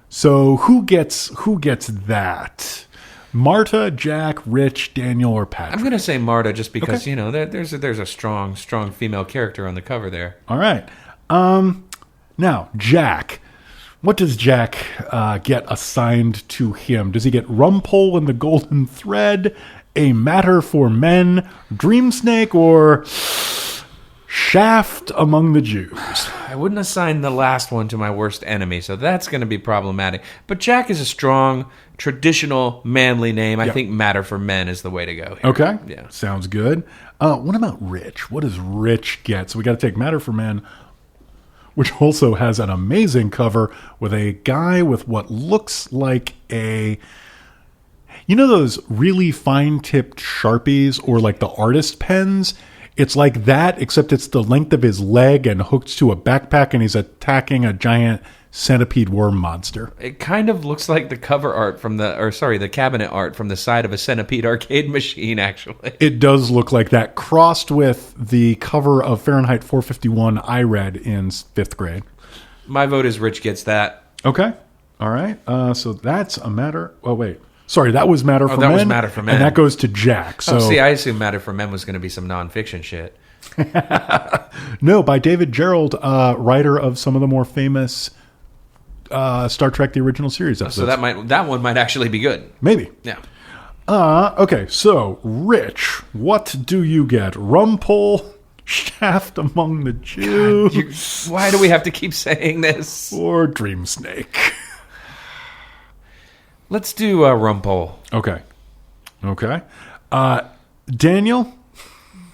So who gets that? Marta, Jack, Rich, Daniel, or Patrick? I'm going to say Marta just because, Okay. you know, there's a strong female character on the cover there. All right. Now, Jack. What does Jack get assigned to him? Does he get Rumpole and the Golden Thread, A Matter for Men, Dream Snake, or Shaft Among the Jews? I wouldn't assign the last one to my worst enemy, so that's going to be problematic. But Jack is a strong, traditional, manly name. I think Matter for Men is the way to go here. Okay. Yeah. Sounds good. What about Rich? What does Rich get? So we got to take Matter for Men, which also has an amazing cover with a guy with what looks like a... You know those really fine-tipped Sharpies or like the artist pens? It's like that, except it's the length of his leg and hooked to a backpack, and he's attacking a giant centipede worm monster. It kind of looks like the cover art from the cabinet art from the side of a Centipede arcade machine, actually. It does look like that, crossed with the cover of Fahrenheit 451 I read in 5th grade. My vote is Rich gets that. Okay. All right. So that's a matter... Oh, wait. Sorry, that was Matter for Men. That was Matter for Men. And that goes to Jack. So I assume Matter for Men was going to be some nonfiction shit. No, by David Gerald, writer of some of the more famous Star Trek: The Original Series episodes. So that one might actually be good. Maybe. Yeah. Okay, so, Rich, what do you get? Rumpole, Shaft Among the Jews, Why do we have to keep saying this? or Dream Snake? Let's do Rumpole. Okay. Daniel?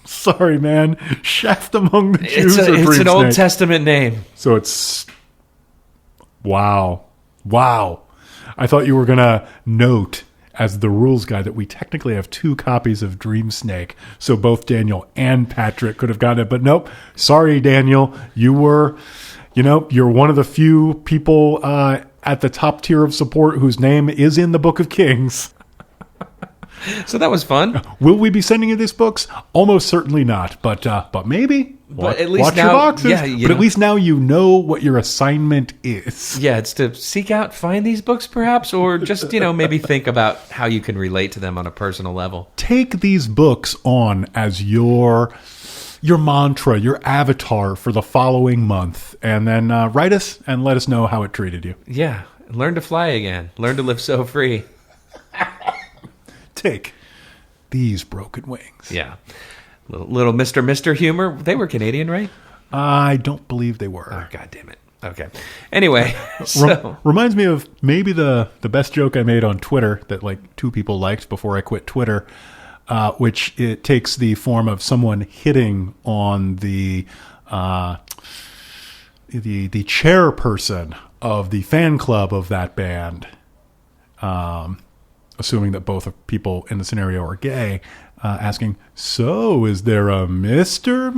Sorry, man. Shaft Among the Jews or Dream It's an Old Snake? Testament name. So it's... Wow. I thought you were going to note as the rules guy that we technically have 2 copies of Dream Snake. So both Daniel and Patrick could have gotten it. But nope. Sorry, Daniel. You're one of the few people at the top tier of support whose name is in the Book of Kings. So that was fun. Will we be sending you these books? Almost certainly not, but maybe. But at least watch now, your boxes. yeah, but at least now you know what your assignment is. Yeah, it's to find these books, perhaps, or just maybe think about how you can relate to them on a personal level. Take these books on as your mantra, your avatar for the following month, and then write us and let us know how it treated you. Yeah, learn to fly again. Learn to live so free. Take these broken wings. Yeah. Little Mr. humor. They were Canadian, right? I don't believe they were. Oh, God damn it. Okay. Anyway, so... Reminds me of maybe the best joke I made on Twitter that like 2 people liked before I quit Twitter, which it takes the form of someone hitting on the chairperson of the fan club of that band, assuming that both people in the scenario are gay, asking, so is there a Mr.?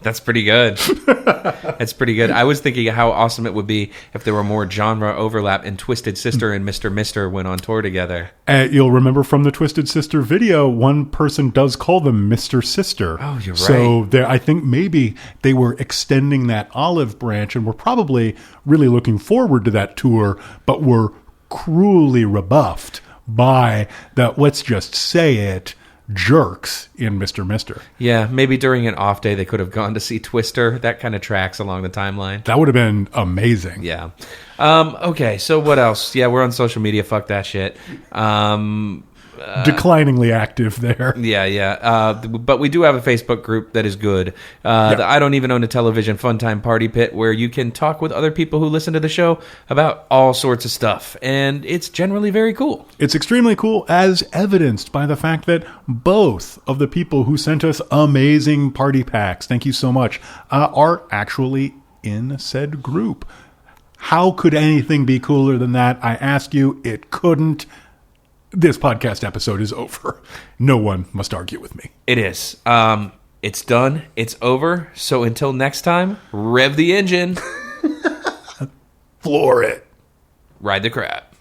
That's pretty good. That's pretty good. I was thinking how awesome it would be if there were more genre overlap and Twisted Sister and Mr. went on tour together. You'll remember from the Twisted Sister video, one person does call them Mr. Sister. Oh, you're right. So I think maybe they were extending that olive branch and were probably really looking forward to that tour, but were cruelly rebuffed by the, let's just say it, jerks in Mr. Yeah, maybe during an off day they could have gone to see Twister. That kind of tracks along the timeline. That would have been amazing. Yeah. Okay, so what else? Yeah, we're on social media. Fuck that shit. decliningly active there. Yeah. But we do have a Facebook group that is good. The I Don't Even Own a Television Fun Time Party Pit, where you can talk with other people who listen to the show about all sorts of stuff. And it's generally very cool. It's extremely cool, as evidenced by the fact that both of the people who sent us amazing party packs, thank you so much, are actually in said group. How could anything be cooler than that? I ask you, it couldn't. This podcast episode is over. No one must argue with me. It is. It's done. It's over. So until next time, rev the engine. Floor it. Ride the crap.